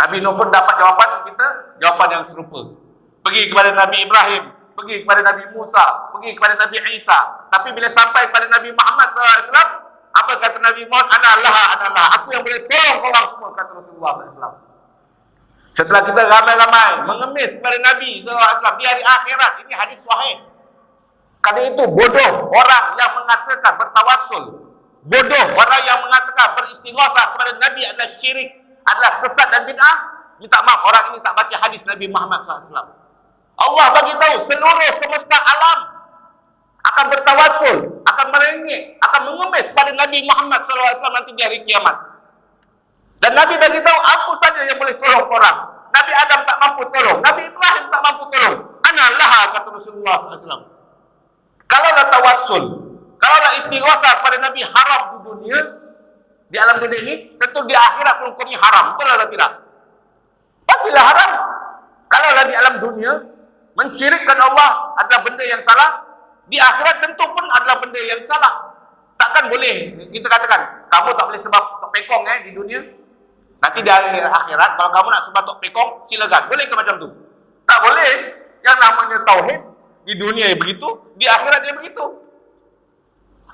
Nabi Nuh pun dapat jawapan kita, jawapan yang serupa. Pergi kepada Nabi Ibrahim, pergi kepada Nabi Musa, pergi kepada Nabi Isa. Tapi bila sampai kepada Nabi Muhammad SAW, apa kata Nabi Muhammad? Anallah, aku yang boleh tolong orang semua, kata Rasulullah SAW. Setelah kita ramai-ramai mengemis kepada Nabi SAW di hari akhirat, ini hadis sahih. Karena itu bodoh orang yang mengatakan bertawassul, bodoh orang yang mengatakan beristighatsah kepada Nabi adalah syirik, adalah sesat dan bid'ah. Minta maaf, orang ini tak baca hadis Nabi Muhammad SAW. Allah bagi tahu seluruh semesta alam akan bertawassul, akan merengek, akan mengemis pada Nabi Muhammad SAW nanti di hari kiamat. Dan Nabi bagi tahu aku saja yang boleh tolong orang. Nabi Adam tak mampu tolong, Nabi Ibrahim tak mampu tolong. Anallah, kata Rasulullah SAW. Kalaulah tawassul, kalaulah istighatsah kepada Nabi haram di dunia, di alam dunia ini, tentu di akhirat pun hukumnya haram. Betul atau tidak? Pastilah haram. Kalaulah di alam dunia mensyirikkan Allah adalah benda yang salah, di akhirat tentu pun adalah benda yang salah. Takkan boleh kita katakan kamu tak boleh sembah tok pekong di dunia. Nanti di akhirat kalau kamu nak sembah tok pekong, silakan. Boleh ke macam tu? Tak boleh. Yang namanya tauhid di dunia begitu, di akhirat dia begitu.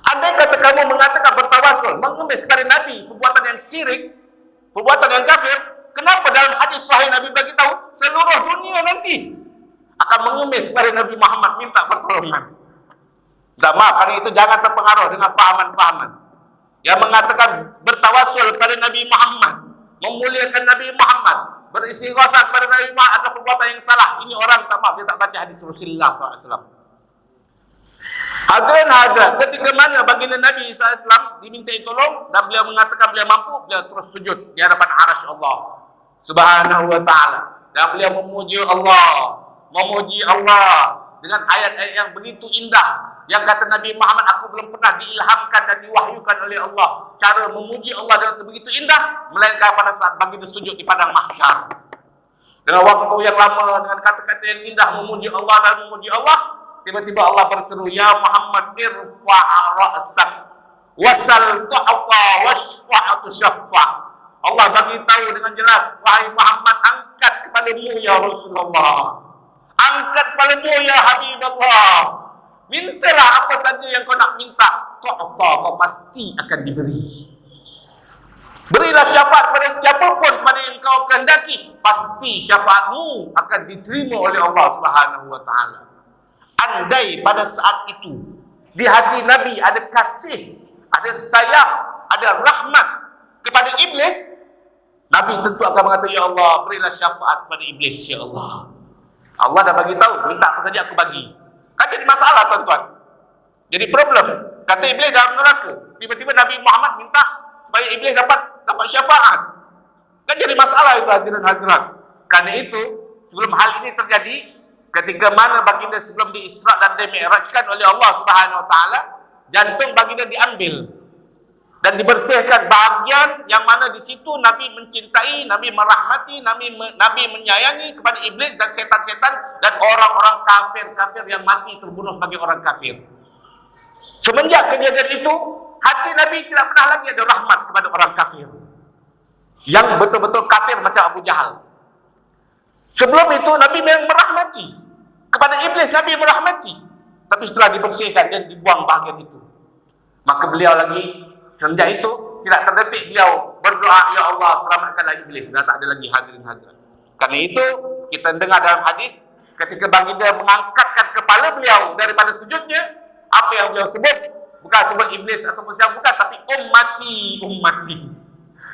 Andai kata kamu mengatakan bertawassul, mengemis kepada Nabi, perbuatan yang syirik, perbuatan yang kafir, kenapa dalam hadis sahih Nabi bagi tahu seluruh dunia nanti akan mengemis kepada Nabi Muhammad minta pertolongan? Dan maaf, karena itu jangan terpengaruh dengan pahaman-pahaman yang mengatakan bertawassul kepada Nabi Muhammad, memuliakan Nabi Muhammad, beristighatsah kepada Nabi Muhammad adalah perbuatan yang salah. Ini orang tak maaf, dia tak baca hadis Rasulullah SAW. Hadirin hadirat, ketika mana baginda Nabi SAW dimintai tolong dan beliau mengatakan beliau mampu, beliau terus sujud di hadapan arasy Allah Subhanahu wa ta'ala. Dan beliau memuji Allah dengan ayat-ayat yang begitu indah. Yang kata Nabi Muhammad, aku belum pernah diilhamkan dan diwahyukan oleh Allah cara memuji Allah dengan sebegitu indah, melainkan pada saat baginda sujud di padang mahsyar. Dengan waktu yang lama, dengan kata-kata yang indah memuji Allah dan memuji Allah, tiba-tiba Allah berseru, ya Muhammad irfa' ra'sak wasal tu'ta wasfa'atu syaffa'. Allah bagi tahu dengan jelas, wahai Muhammad, angkat kepadamu ya Rasulullah, angkat kepalamu ya Habibullah. Mintalah apa saja yang kau nak minta. Kau pasti akan diberi. Berilah syafaat pada siapapun pada yang kau kehendaki, pasti syafaatmu akan diterima oleh Allah Subhanahu wa taala. Andai pada saat itu di hati Nabi ada kasih, ada sayang, ada rahmat kepada iblis, Nabi tentu akan mengatakan, ya Allah, berilah syafaat pada iblis, ya Allah. Allah dah bagi tahu, minta apa saja aku bagi. Kan jadi masalah, tuan-tuan. Jadi problem. Kata iblis dalam neraka. Tiba-tiba Nabi Muhammad minta supaya iblis dapat syafaat. Kan jadi masalah itu, hadirin hadirat. Karena itu, sebelum hal ini terjadi, ketika mana baginda sebelum diisra' dan dimi'rajkan oleh Allah Subhanahu wa taala, jantung baginda diambil dan dibersihkan bahagian yang mana di situ Nabi mencintai, Nabi merahmati, Nabi menyayangi kepada iblis dan setan-setan dan orang-orang kafir yang mati terbunuh sebagai orang kafir. Semenjak kejadian itu, hati Nabi tidak pernah lagi ada rahmat kepada orang kafir yang betul-betul kafir macam Abu Jahal. Sebelum itu Nabi memang merahmati kepada iblis, Nabi merahmati, tapi setelah dibersihkan dan dibuang bahagian itu, maka beliau lagi sejak itu tidak terdetik beliau berdoa, ya Allah selamatkanlah iblis. Dah tak ada lagi hadirin hadirat. Karena itu kita dengar dalam hadis ketika baginda mengangkatkan kepala beliau daripada sujudnya, apa yang beliau sebut bukan sebut iblis ataupun siapa, bukan, tapi ummati.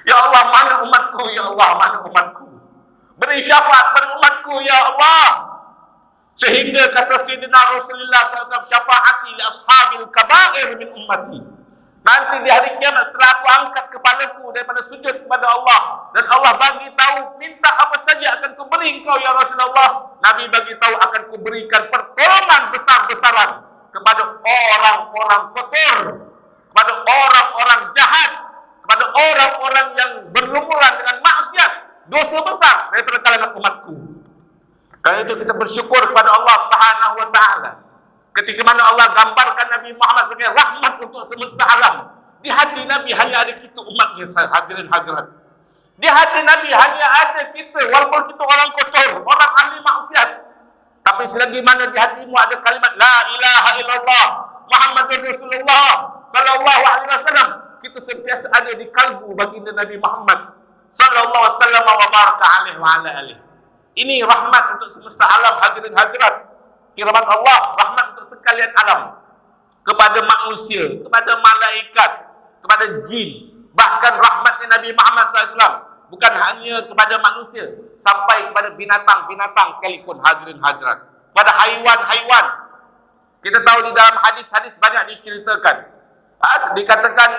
Ya Allah, mana umatku, ya Allah, mana umatku. Beri syafaat pada umatku, ya Allah. Sehingga kata Sayyidina Rasulullah SAW, syafaati li ashabil kaba'ir min ummati. Nanti di hari kiamat setelah aku angkat kepalaku daripada sujud kepada Allah dan Allah bagi tahu minta apa saja akan kuberi engkau ya Rasulullah, Nabi bagi tahu akan kuberikan pertolongan besar-besaran kepada orang-orang kotor, kepada orang-orang jahat, kepada orang-orang yang berlumuran dengan maksiat, dosa besar daripada kalangan umatku. Karena itu kita bersyukur kepada Allah Subhanahu wa taala. Ketika mana Allah gambarkan Nabi Muhammad sebagai rahmat untuk semesta alam, di hati Nabi hanya ada kita umatnya, hadirin hadirat. Di hati Nabi hanya ada kita, walaupun kita orang kotor, orang ahli maksiat, tapi selagi mana di hatimu ada kalimat la ilaha illallah Muhammadur Rasulullah sallallahu alaihi wasallam, kita sentiasa ada di kalbu baginda Nabi Muhammad sallallahu alaihi wasallam wa baraka alaihi wa ala alihi. Ini rahmat untuk semesta alam, hadirin hadirat. Firman Allah, rahmat untuk sekalian alam, kepada manusia, kepada malaikat, kepada jin, bahkan rahmatnya Nabi Muhammad SAW bukan hanya kepada manusia, sampai kepada binatang-binatang sekalipun, hadirin hadirat, kepada haiwan-haiwan. Kita tahu di dalam hadis-hadis banyak diceritakan, dikatakan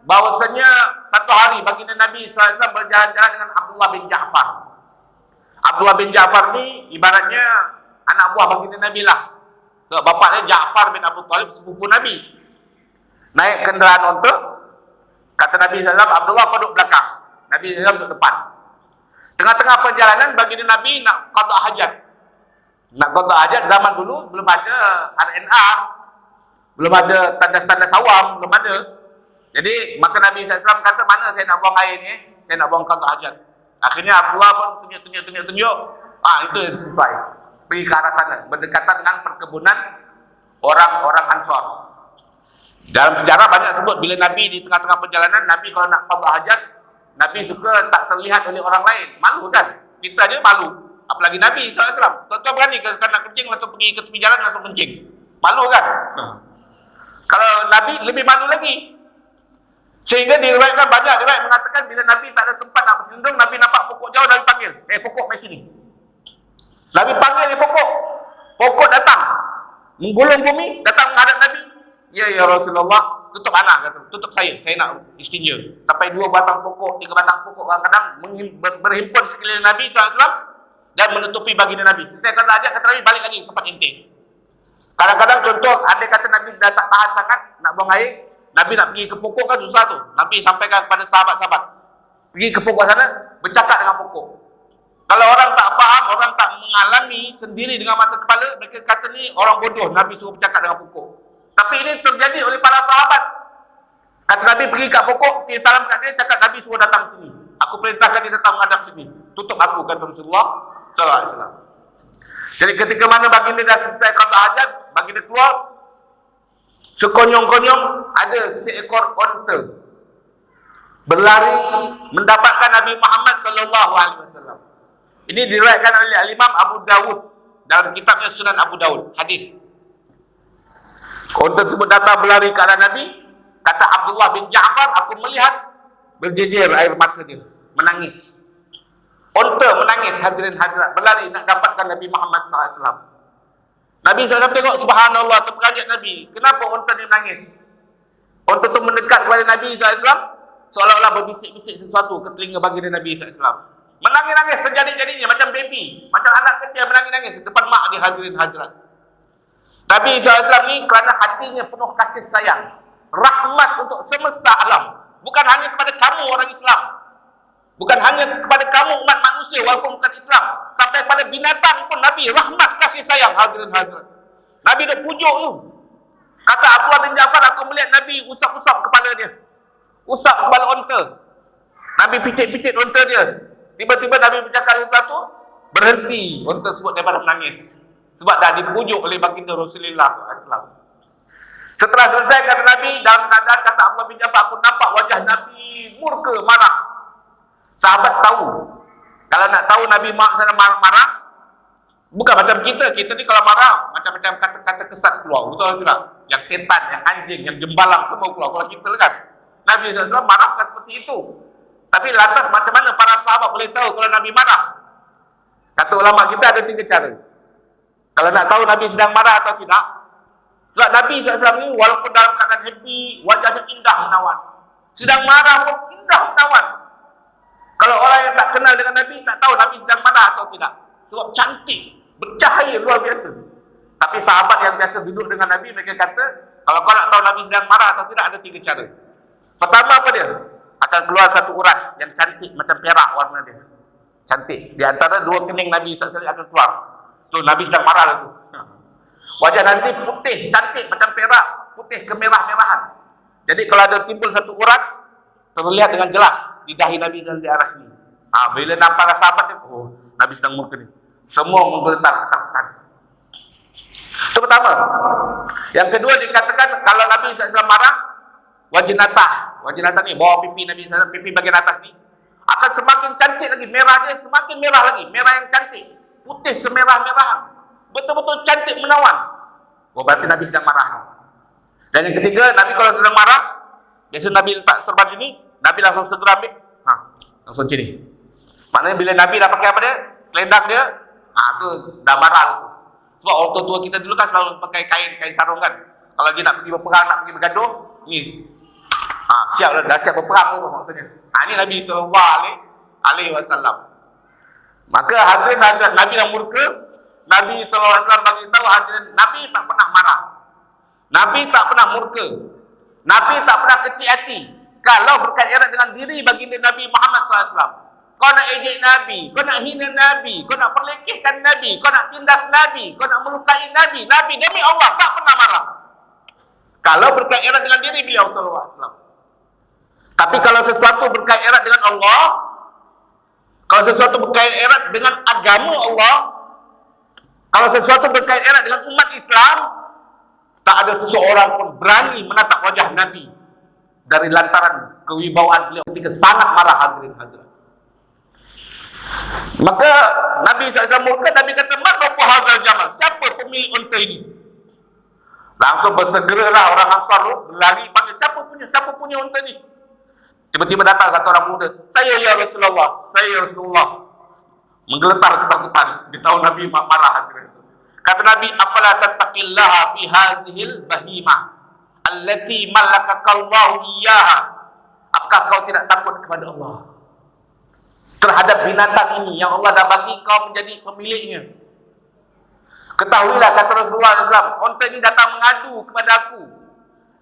bahawasanya satu hari baginda Nabi SAW berjalan-jalan dengan Abdullah bin Ja'far. Abdullah bin Ja'far ni ibaratnya anak buah baginda Nabi lah. So, bapaknya Ja'far bin Abu Talib, sepupu Nabi. Naik kenderaan unta, kata Nabi SAW, Abdullah kau duduk belakang, Nabi SAW duduk depan. Tengah-tengah perjalanan baginda Nabi nak qada hajat. Nak qada hajat zaman dulu belum ada RNR, belum ada tandas-tandas awam, belum ada. Jadi maka Nabi SAW kata, mana saya nak buang air ni? Saya nak buang qada hajat. Akhirnya Abdullah pun tunjuk. Itu yang sesuai. Pergi ke arah sana, berdekatan dengan perkebunan orang-orang Ansor. Dalam sejarah banyak sebut bila Nabi di tengah-tengah perjalanan, Nabi kalau nak qada hajat, Nabi suka tak terlihat oleh orang lain. Malu kan? Kita aja malu. Apalagi Nabi SAW. Tuan-tuan berani kalau nak kencing langsung pergi ke tepi jalan langsung kencing. Malu kan? Kalau Nabi lebih malu lagi. Sehingga diriwayatkan banyak riwayat mengatakan bila Nabi tak ada tempat nak berselindung, Nabi nampak pokok jauh, Nabi panggil, pokok mai sini. Nabi panggil pokok. Pokok datang, menggulung bumi, datang menghadap Nabi. Ya Rasulullah, tutup anak, kata, tutup saya nak istinja. Sampai 2 batang pokok, 3 batang pokok kadang-kadang berhimpun sekeliling Nabi SAW dan menutupi baginda Nabi. Selesai kata hajat, kata Nabi balik lagi ke tempat inti. Kadang-kadang contoh, ada kata Nabi dah tak tahan sangat nak buang air, Nabi nak pergi ke pokok kan susah tu. Nabi sampaikan kepada sahabat-sahabat, pergi ke pokok sana, bercakap dengan pokok. Kalau orang tak faham, orang tak mengalami sendiri dengan mata kepala, mereka kata ni orang bodoh, Nabi suruh bercakap dengan pokok. Tapi ini terjadi oleh para sahabat. Kata Nabi pergi kat pokok, dia salam kat dia, cakap Nabi suruh datang sini. Aku perintahkan dia datang menghadap sini. Tutup aku, kata Rasulullah SAW. Jadi ketika mana baginda dah selesai qada hajat, baginda keluar, sekonyong-konyong ada seekor onta berlari mendapatkan Nabi Muhammad sallallahu alaihi wasallam. Ini diriwayatkan oleh Imam Abu Dawud dalam kitabnya Sunan Abu Dawud, hadis. Onta tersebut datang berlari ke arah Nabi. Kata Abdullah bin Ja'far, aku melihat berjejer air mata dia, menangis. Onta menangis, hadirin hadirat, berlari nak dapatkan Nabi Muhammad SAW. Nabi SAW tengok, subhanallah, terperanjat Nabi. Kenapa onta ni menangis? Onta tu mendekat kepada Nabi SAW, seolah-olah berbisik-bisik sesuatu ke telinga baginda Nabi SAW. Menangis-nangis sejadi-jadinya, macam baby, macam anak kecil menangis-nangis depan mak dia, hadirin hadirat. Nabi SAW ni kerana hatinya penuh kasih sayang, rahmat untuk semesta alam. Bukan hanya kepada kamu orang Islam, bukan hanya kepada kamu umat manusia walaupun bukan Islam, sampai pada binatang pun Nabi rahmat kasih sayang, hadirin hadirat. Nabi dah pujuk tu. Kata Abdullah bin Ja'far, aku melihat Nabi usap-usap kepala dia, usap kepala onta. Nabi picit-picit onta dia. Tiba-tiba Nabi bercakap sesuatu, berhenti onta tersebut daripada menangis, sebab dah dipujuk oleh baginda Rasulullah SAW. Setelah selesai, kata Nabi, dalam keadaan kata Abdullah bin Ja'far, aku nampak wajah Nabi murka, marah. Sahabat tahu, kalau nak tahu Nabi SAW marah, bukan macam kita ni kalau marah, macam-macam kata-kata kesat keluar, betul atau tidak? Yang setan, yang anjing, yang jembalang semua keluar. Kalau kita kan, Nabi SAW marah bukan seperti itu. Tapi lantas macam mana para sahabat boleh tahu kalau Nabi marah? Kata ulama kita ada 3 cara. Kalau nak tahu Nabi sedang marah atau tidak, sebab Nabi SAW ni walaupun dalam keadaan happy, wajahnya indah menawan. Sedang marah pun indah menawan. Kalau orang yang tak kenal dengan Nabi, tak tahu Nabi sedang marah atau tidak. Sebab cantik, bercahaya luar biasa. Tapi sahabat yang biasa duduk dengan Nabi, mereka kata, kalau kau nak tahu Nabi sedang marah atau tidak, ada 3 cara. Pertama apa dia? Akan keluar satu urat yang cantik macam perak warna dia. Cantik. Di antara 2 kening Nabi SAW akan keluar. Tu Nabi sedang marah lah tu. Wajah nanti putih, cantik macam perak, putih kemerah-merahan. Jadi kalau ada timbul satu urat, terlihat dengan jelas di dahi Nabi SAW di arah sini. Bila nampak sahabat dia, oh Nabi sedang murka ni. Semua menggeletar ketakutan. Itu pertama. Yang kedua dikatakan kalau Nabi SAW marah, wajinatah ni, bawah pipi Nabi SAW, pipi bagian atas ni, akan semakin cantik lagi. Merah dia semakin merah lagi. Merah yang cantik. Putih kemerah-merahan. Betul-betul cantik menawan. Oh, berarti Nabi sedang marah. Dan yang ketiga, Nabi kalau sedang marah, biasa Nabi letak serban sini, Nabi langsung segera ambil, langsung sini. Maknanya bila Nabi dah pakai apa dia? Selendang dia, tu dah marah tu. Sebab orang tua kita dulu kan selalu pakai kain sarung kan. Kalau dia nak pergi berperang, nak pergi bergaduh, ni siap dah siap berperang tu maksudnya. Ini Nabi SAW. Maka hadirin Nabi yang murka, Nabi SAW bagi tahu hadirin, Nabi tak pernah marah, Nabi tak pernah murka, Nabi tak pernah kecil hati. Kalau berkaitan dengan diri baginda Nabi Muhammad SAW, kau nak ejek Nabi, kau nak hina Nabi, kau nak perlekehkan Nabi, kau nak tindas Nabi, kau nak melukai Nabi, Nabi demi Allah tak pernah marah. Kalau berkaitan dengan diri beliau SAW. Tapi kalau sesuatu berkaitan dengan Allah, kalau sesuatu berkaitan dengan agama Allah, kalau sesuatu berkaitan dengan umat Islam, tak ada seseorang pun berani menatap wajah Nabi dari lantaran kewibawaan beliau ketika sangat marah, hadirin hadirat. Maka Nabi SAW murka, Nabi kata, "Man rabbu hadzal jamal?" Siapa pemilik unta ini? Langsung bersegeralah orang Ansar berlari panggil, siapa punya unta ni? Tiba-tiba datang satu orang muda, "Saya ya Rasulullah, saya ya Rasulullah." Menggeletar ketakutan, di tahun Nabi marah hadirin. Kata Nabi, "Afala tattaqillaha fi hadhil bahimah allati malakakallahu iyyaha." Apakah kau tidak takut kepada Allah terhadap binatang ini yang Allah dah bagi kau menjadi pemiliknya? Ketahuilah, kata Rasulullah SAW, unta ini datang mengadu kepada aku.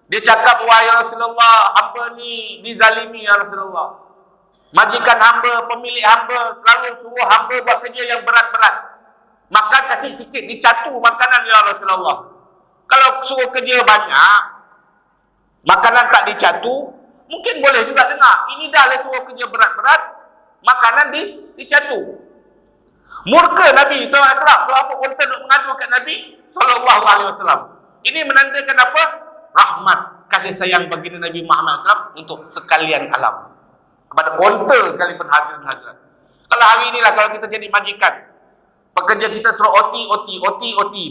Dia cakap, "Wahai Rasulullah, hamba ni dizalimi ya Rasulullah. Majikan hamba, pemilik hamba selalu suruh hamba buat kerja yang berat-berat. Makan kasih sikit, dicatu makanan ya Rasulullah. Kalau suruh kerja banyak, makanan tak dicatu, mungkin boleh juga dengar. Ini dah lah suruh kerja berat-berat, makanan dicatu." Murka Nabi SAW sebab unta nak mengadu kat Nabi SAW. Ini menandakan apa? Rahmat, kasih sayang baginda Nabi Muhammad SAW untuk sekalian alam. Kepada unta sekalipun hadirin-hadirat. Kalau hari inilah kalau kita jadi majikan, pekerja kita suruh OT,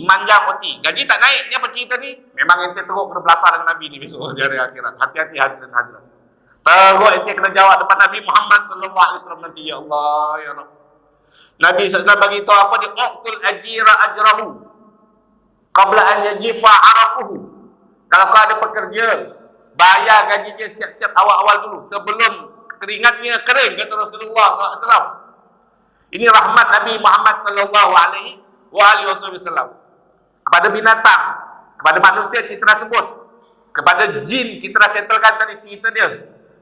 manjang OT. Gaji tak naik. Ni apa cerita ni? Memang ente teruk kena belasah dengan Nabi ni besok di hari akhirat. Hati-hati hadirin-hadirat. Teruk ente kena jawab depan Nabi Muhammad SAW nanti. Ya Allah, ya Rabb. Nabi SAW bagi tahu apa dia? Uqtul ajira ajrahu qabla an yajifa araquhu. Kalau kau ada pekerja, bayar gaji dia siap-siap awal-awal dulu sebelum keringatnya kering, kata Rasulullah SAW. Ini rahmat Nabi Muhammad sallallahu alaihi wasallam kepada binatang, kepada manusia kita dah sebut, kepada jin kita dah settlekan tadi cerita dia.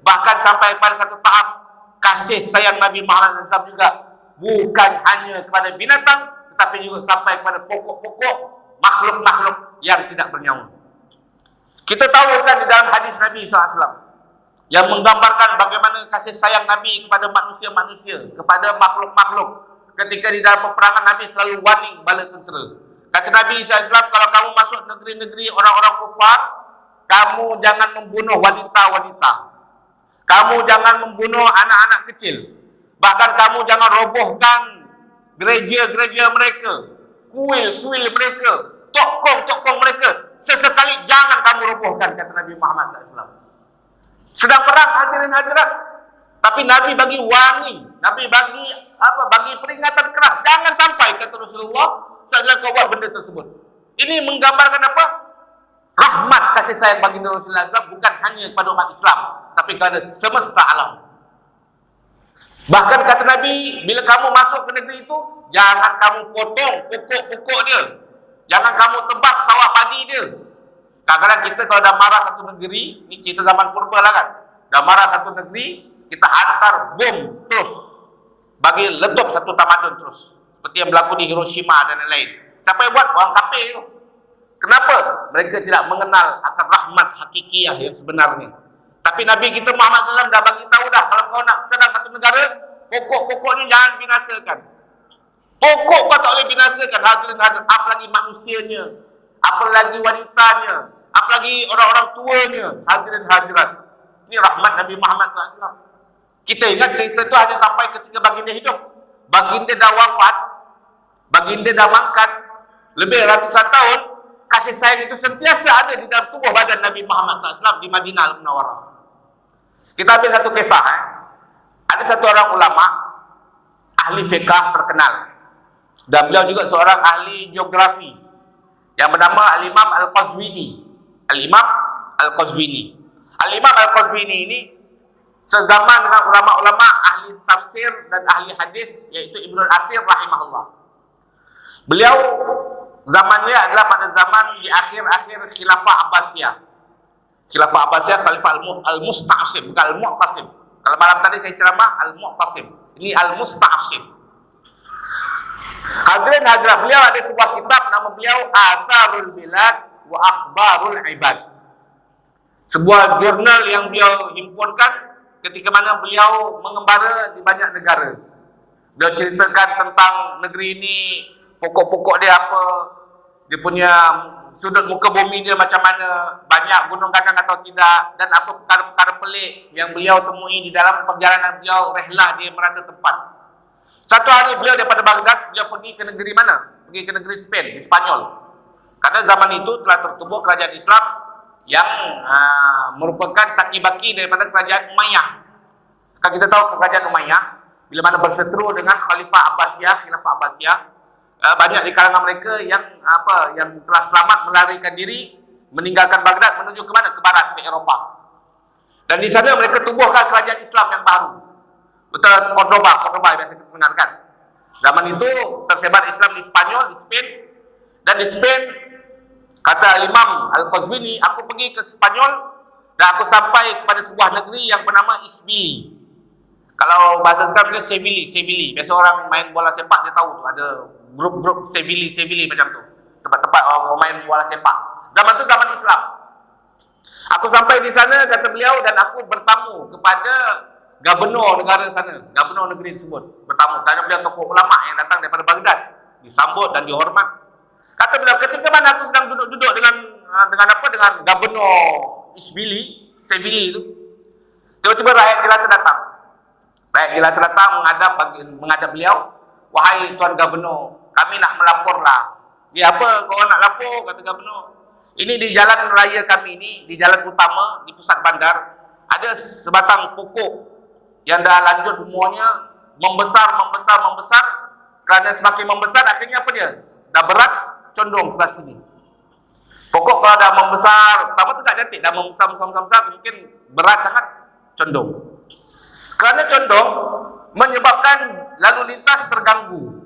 Bahkan sampai pada satu tahap kasih sayang Nabi Muhammad SAW juga bukan hanya kepada binatang, tetapi juga sampai kepada pokok-pokok, makhluk-makhluk yang tidak bernyawa. Kita tahu kan di dalam hadis Nabi SAW yang menggambarkan bagaimana kasih sayang Nabi kepada manusia-manusia, kepada makhluk-makhluk. Ketika di dalam peperangan, Nabi selalu warning bala tentera. Kata Nabi SAW, kalau kamu masuk negeri-negeri orang-orang kufar, kamu jangan membunuh wanita-wanita. Kamu jangan membunuh anak-anak kecil. Bahkan kamu jangan robohkan gereja-gereja mereka, kuil-kuil mereka, tokong-tokong mereka. Sesekali jangan kamu robohkan, kata Nabi Muhammad SAW. Sedang perang hadirin-hadirat, tapi Nabi bagi warning, Nabi bagi apa? Bagi peringatan keras, jangan sampai, kata Rasulullah SAW, kau buat benda tersebut. Ini menggambarkan apa? Rahmat kasih sayang bagi Rasulullah SAW bukan hanya kepada umat Islam, tapi kepada semesta alam. Bahkan kata Nabi, bila kamu masuk ke negeri itu, jangan kamu potong pokok-pokok dia, jangan kamu tebas sawah padi dia. Kadang-kadang kita kalau dah marah satu negeri, ni cerita zaman purba lah kan, dah marah satu negeri, kita hantar bom terus, bagi letup satu tamadun terus, seperti yang berlaku di Hiroshima dan lain-lain. Siapa yang buat? Orang kafir itu. Kenapa? Mereka tidak mengenal akan rahmat hakikiyah yang sebenarnya. Tapi Nabi kita Muhammad SAW dah bagi tahu dah, kalau kau nak serang satu negara, pokok-pokoknya jangan binasakan. Pokok kau tak boleh binasakan, hadirin-hadirin, apalagi manusianya, apalagi wanitanya, apalagi orang-orang tuanya, hadirin-hadirat. Ini rahmat Nabi Muhammad SAW. Kita ingat cerita itu hanya sampai ketika baginda hidup. Baginda dah wafat, baginda dah mangkat, lebih ratusan tahun, kasih sayang itu sentiasa ada di dalam tubuh badan Nabi Muhammad SAW di Madinah Al-Munawwarah. Kita ambil satu kisah. Ada satu orang ulama, ahli fiqah terkenal, dan beliau juga seorang ahli geografi, yang bernama Al-Imam Al-Qazwini. Al-Imam Al-Qazwini. Al-Imam Al-Qazwini ini sezaman dengan ulama-ulama ahli tafsir dan ahli hadis, yaitu Ibnul Athir rahimahullah. Beliau zamannya adalah pada zaman di akhir-akhir Khilafah Abbasiyah. Khilafah Abbasiyah, Khalifah Al-Musta'asim, bukan Al-Mu'tasim. Kalau malam tadi saya ceramah Al-Mu'tasim, ini Al-Musta'asim. Hadirin hadirat, beliau ada sebuah kitab, nama beliau Atharul Bilad wa Akhbarul Ibad. Sebuah jurnal yang beliau himpunkan ketika mana beliau mengembara di banyak negara. Beliau ceritakan tentang negeri ini, pokok-pokok dia apa, dia punya sudut muka bumi dia macam mana, banyak gunung ganang atau tidak, dan apa perkara-perkara pelik yang beliau temui di dalam perjalanan beliau rehlah di merata tempat. Satu hari beliau daripada Baghdad, beliau pergi ke negeri mana? Pergi ke negeri Spain, di Spanyol. Karena zaman itu telah tertubuh kerajaan Islam yang merupakan saki-baki daripada kerajaan Umayyah. Kan kita tahu kerajaan Umayyah, bila mana berseteru dengan Khalifah Abbasiyah, Khilafah Abbasiyah, banyak di kalangan mereka yang telah selamat melarikan diri, meninggalkan Baghdad menuju ke mana? Ke barat, ke Eropah. Dan di sana mereka tubuhkan kerajaan Islam yang baru. Betul, Cordoba biasa kita mengenalkan. Zaman itu tersebar Islam di Spanyol, di Spain. Dan di Spain, kata Imam Al-Qazwini, aku pergi ke Spanyol dan aku sampai kepada sebuah negeri yang bernama Isbili. Kalau bahasa sekarang dia Sevilla. Biasa orang main bola sepak dia tahu tu, ada grup-grup Sevilla macam tu. Tempat-tempat pemain bola sepak. Zaman tu zaman Islam. Aku sampai di sana, kata beliau, dan aku bertamu kepada gubernur negara sana, gubernur negeri tersebut bertamu. Kerana beliau tokoh ulama yang datang daripada Baghdad, disambut dan dihormat. Kata beliau, ketika mana aku sedang duduk-duduk dengan gubernur Isbili, Sevili itu, tiba-tiba rakyat jelata datang. Rakyat jelata datang menghadap beliau. Wahai tuan gubernur, kami nak melaporlah. Ya, apa kau nak lapor? Kata gubernur. Ini di jalan raya kami ini, di jalan utama, di pusat bandar, ada sebatang pokok yang dah lanjut umurnya, membesar. Kerana semakin membesar, akhirnya apa dia? Dah berat, condong sebelah sini. Pokok kalau dah membesar, pertama tegak cantik, dah membesar, mungkin berat sangat, condong. Kerana condong, menyebabkan lalu lintas terganggu.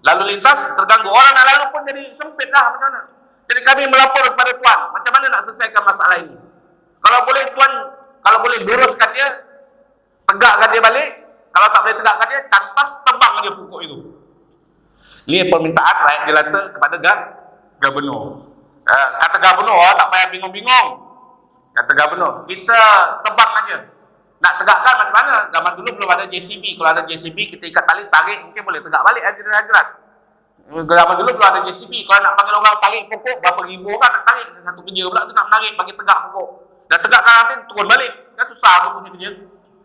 Orang nak lalu pun jadi sempit lah, macam mana? Jadi kami melapor kepada tuan, macam mana nak selesaikan masalah ini? Kalau boleh tuan, kalau boleh luruskan dia, tegakkan dia balik. Kalau tak boleh tegakkan dia, cantas tembang dia pokok itu. Ini permintaan rakyat jelata kepada gubernur. Kata gubernur, tak payah bingung-bingung. Kata gubernur, kita tebang aja. Nak tegakkan macam mana? Zaman dulu belum ada JCB. Kalau ada JCB, kita ikat tali, tarik, mungkin boleh tegak balik hajrat. Zaman dulu belum ada JCB. Kalau nak panggil orang tarik pokok, berapa ribu orang nak tarik. Satu kerja pula tu nak menarik, bagi tegak pokok. Dah tegakkan nanti, turun balik. Kan susah tu punya kerja.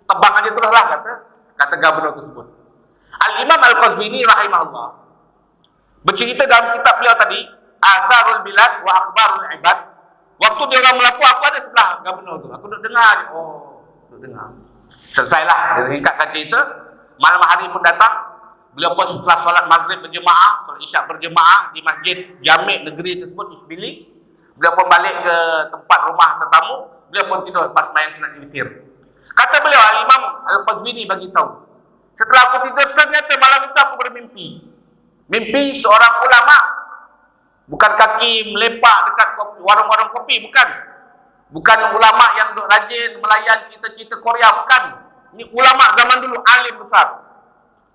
Tebang aja terus lah, kata gubernur tersebut. Al-Imam Al-Qazwini rahimahullah bercerita dalam kitab beliau tadi, Azharul Bilad wa Akhbarul Ibad. Waktu dia orang melapor, aku ada sebelah gubernur tu. Aku duduk dengar je. Duduk dengar. Selesailah. Dia ringkatkan cerita. Malam hari pun datang. Beliau pun setelah solat maghrib berjemaah, solat isyak berjemaah di masjid Jami' negeri tersebut, Isbili. Beliau pun balik ke tempat rumah tetamu. Beliau pun tidur pas main sunat witir. Kata beliau, Al-Imam Al-Qazwini bagi tahu, setelah aku tidur, ternyata malam itu aku bermimpi. Mimpi seorang ulama, bukan kaki melepak dekat warung-warung kopi, bukan. Bukan ulama yang duk rajin melayan cerita-cerita Korea, bukan. Ini ulama zaman dulu, alim besar.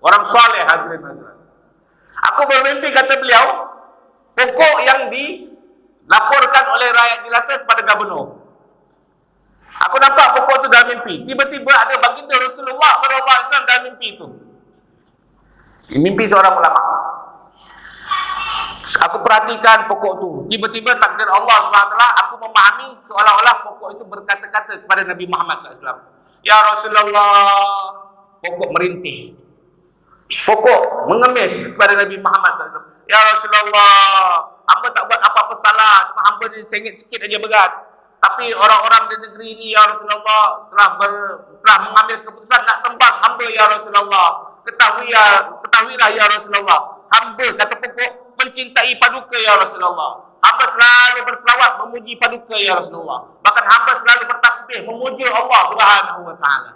Orang soleh, hadirin. Aku bermimpi, kata beliau, pokok yang dilaporkan oleh rakyat jelata kepada gubernur. Aku nampak pokok itu dalam mimpi. Tiba-tiba ada baginda Rasulullah SAW dalam mimpi itu. Mimpi seorang ulama. Aku perhatikan pokok itu. Tiba-tiba takdir Allah SWT, aku memahami seolah-olah pokok itu berkata-kata kepada Nabi Muhammad SAW. Ya Rasulullah, pokok merintih. Pokok mengemis kepada Nabi Muhammad SAW. Ya Rasulullah, hamba tak buat apa-apa salah, cuma hamba ni sengit sikit aja berat. Tapi orang-orang di negeri ini, ya Rasulullah, telah mengambil keputusan nak tembang hamba, ya Rasulullah. Ketahuilah, ya Rasulullah, hamba, kata pokok, mencintai paduka, ya Rasulullah. Hamba selalu berselawat memuji paduka, ya Rasulullah. Bahkan hamba selalu bertasbih memuji Allah Subhanahu wa taala.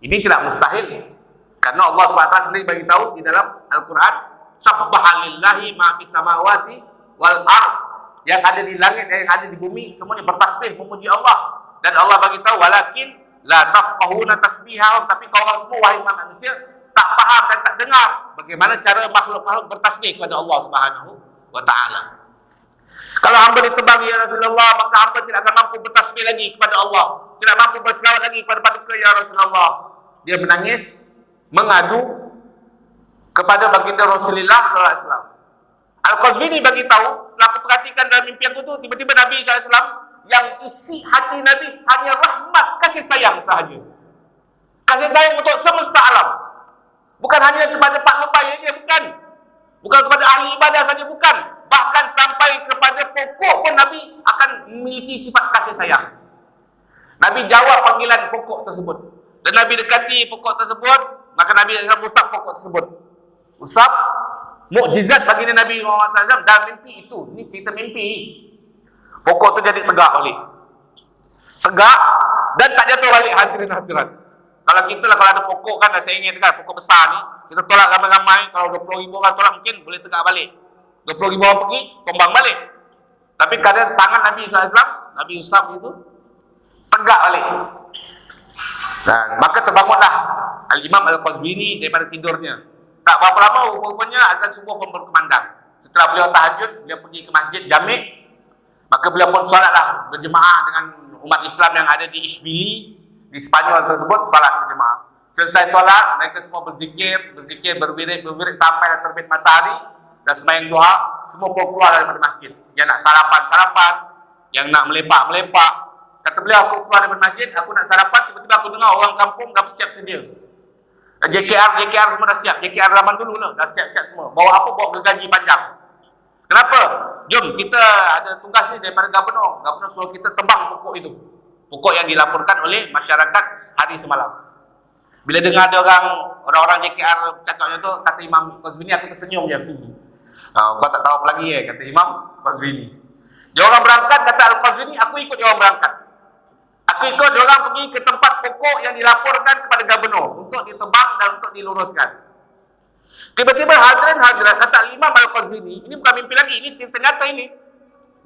Ini tidak mustahil. Karena Allah SWT sendiri bagi tahu di dalam Al-Quran, Subhanallahi ma fis samawati wal ard. Yang ada di langit dan yang ada di bumi semuanya bertasbih memuji Allah. Dan Allah bagi tahu, walakin la tafqahuna tasbihahum, tapi kau orang semua wahai manusia tak faham dan tak dengar bagaimana cara makhluk-makhluk bertasbih kepada Allah Subhanahu wa taala. Kalau hamba ditebang, ya Rasulullah, maka hamba tidak akan mampu bertasbih lagi kepada Allah, tidak mampu berselawat lagi kepada paduka, ya Rasulullah. Dia menangis, mengadu kepada baginda Rasulullah SAW. Al-Qazwini bagi tahu, setelah aku perhatikan dalam mimpi aku tu, tiba-tiba Nabi SAW, yang isi hati Nabi hanya rahmat, kasih sayang sahaja. Kasih sayang untuk semesta alam. Bukan hanya kepada Pak Lepai saja, bukan. Bukan kepada ahli ibadah saja, bukan. Bahkan sampai kepada pokok pun Nabi akan memiliki sifat kasih sayang. Nabi jawab panggilan pokok tersebut. Dan Nabi dekati pokok tersebut, maka Nabi SAW usap pokok tersebut. Usap, mukjizat bagi Nabi Muhammad SAW dalam mimpi itu. Ini cerita mimpi. Pokok itu jadi tegak balik. Tegak dan tak jatuh balik, hadirin-hadirat. Kalau kita lah, kalau ada pokok kan, saya ingat kan, pokok besar ni, kita tolak ramai-ramai, kalau 20,000 orang tolak mungkin boleh tegak balik. 20,000 orang pergi, tombang balik. Tapi kadang tangan Nabi SAW, Nabi usap itu, tegak balik. Dan maka terbangunlah Al-Imam Al-Qazwini daripada tidurnya. Tak berapa lama rupanya azan subuh pun berkumandang. Setelah beliau tahajud, beliau pergi ke masjid Jami'. Maka beliau pun solatlah berjemaah dengan umat Islam yang ada di Isbili, di Spanyol tersebut salat berjemaah. Selesai solat, mereka semua berzikir, berwirid sampai terbit matahari dan sembahyang duha, semua keluar daripada masjid. Yang nak sarapan, yang nak melepak. Kata beliau, aku keluar daripada masjid, aku nak sarapan, tiba-tiba aku dengar orang kampung dah siap sedia. JKR semua dah siap. JKR zaman dulu lah, dah siap-siap semua. Bawa apa? Bawa gergaji panjang. Kenapa? Jom, kita ada tugas ni daripada Gubernur. Gubernur suruh kita tebang pokok itu. Pokok yang dilaporkan oleh masyarakat hari semalam. Bila dengar ada orang-orang JKR cakapnya tu, kata Imam Qazwini, aku tersenyum je. Kau tak tahu apa lagi kata Imam Qazwini. Dia orang berangkat, kata Al-Qazwini, aku ikut dia orang berangkat. Aku ikut dia orang pergi ke tempat pokok yang dilaporkan kepada Gubernur untuk ditebang dan untuk diluruskan. Tiba-tiba hadirin-hadirat, kata Imam Al-Qazwini, ini bukan mimpi lagi, ini cerita nyata ini.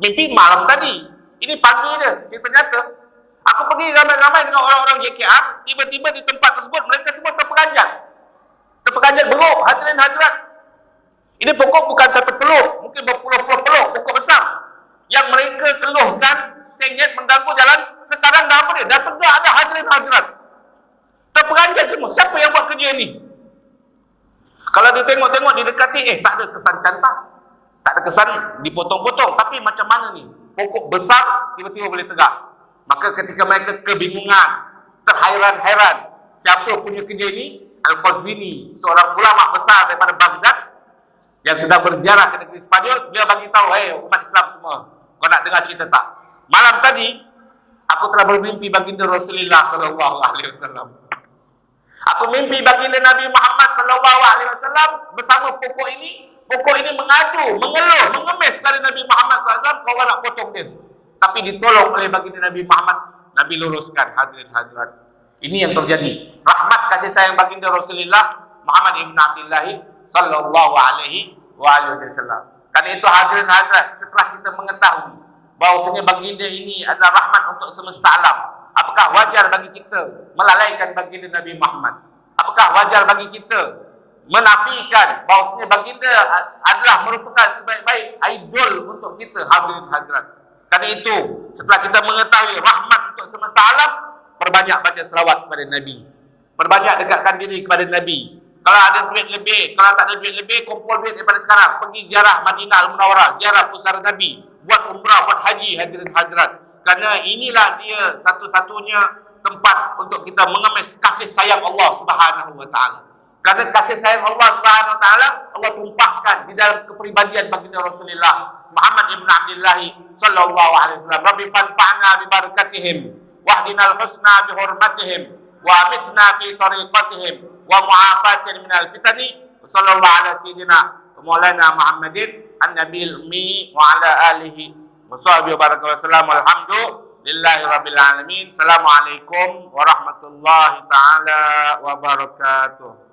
Mimpi malam tadi. Ini pagi dia, cerita nyata. Aku pergi ramai-ramai dengan orang-orang JKR, tiba-tiba di tempat tersebut mereka semua terperanjat. Terperanjat beruk, hadirin-hadirat. Ini pokok bukan satu peluk, mungkin berpuluh-puluh peluk, pokok besar. Yang mereka keluhkan, sengit mengganggu jalan, sekarang dah apa dia? Dah tegak ada hadirin-hadirat. Terperanjat semua. Siapa yang buat kerja ni? Kalau ditengok-tengok, didekati, tak ada kesan cantas. Tak ada kesan dipotong-potong. Tapi macam mana ni? Pokok besar, tiba-tiba boleh tegak. Maka ketika mereka kebingungan, terhairan-hairan, siapa punya kerja ini? Al-Qazwini, seorang ulama besar daripada Baghdad yang sedang berziarah ke negeri Spanyol. Dia bagi tahu, umat Islam semua, kau nak dengar cerita tak? Malam tadi aku telah bermimpi baginda Rasulullah SAW. Aku mimpi baginda Nabi Muhammad SAW bersama pokok ini. Pokok ini mengadu, mengeluh, mengemis dari Nabi Muhammad SAW. Kau nak potong dia, tapi ditolong oleh baginda Nabi Muhammad. Nabi luruskan. Hadirin-hadirat, ini yang terjadi. Rahmat kasih sayang baginda Rasulullah Muhammad ibn Abdullah sallallahu alaihi wasallam. Karena itu hadirin-hadirat, setelah kita mengetahui bahawasanya baginda ini adalah rahmat untuk semesta alam, apakah wajar bagi kita melalaikan baginda Nabi Muhammad? Apakah wajar bagi kita menafikan bahawasanya baginda adalah merupakan sebaik-baik idol untuk kita? Hadirin-hadirat, karena itu setelah kita mengetahui rahmat untuk semesta alam, perbanyak baca selawat kepada Nabi, perbanyak dekatkan diri kepada Nabi. Kalau ada duit lebih, kalau tak ada duit lebih, kumpul duit daripada sekarang, pergi ziarah Madinah Al-Munawwarah, ziarah pusara Nabi, buat umrah, buat haji. Hadirin hadirat, kerana inilah dia satu-satunya tempat untuk kita mengemis kasih sayang Allah Subhanahu wa taala. Kerana kasih sayang Allah Subhanahu wa taala Allah tumpahkan di dalam kepribadian baginda Rasulullah Muhammad ibn Abdullah sallallahu alaihi wasallam. Rabbi fanfa'na bi barakatihim wahdinal husna bi hurmatihim wa amitna fi tariqatihim wa mu'afatin minal fitani. Sallallahu ala sayyidina Maulana Muhammadin an-nabiyil ummi wa ala alihi wa sahbihi wa baraka wa sallam. Alhamdulillahi rabbil alamin. Assalamualaikum warahmatullahi taala wabarakatuh.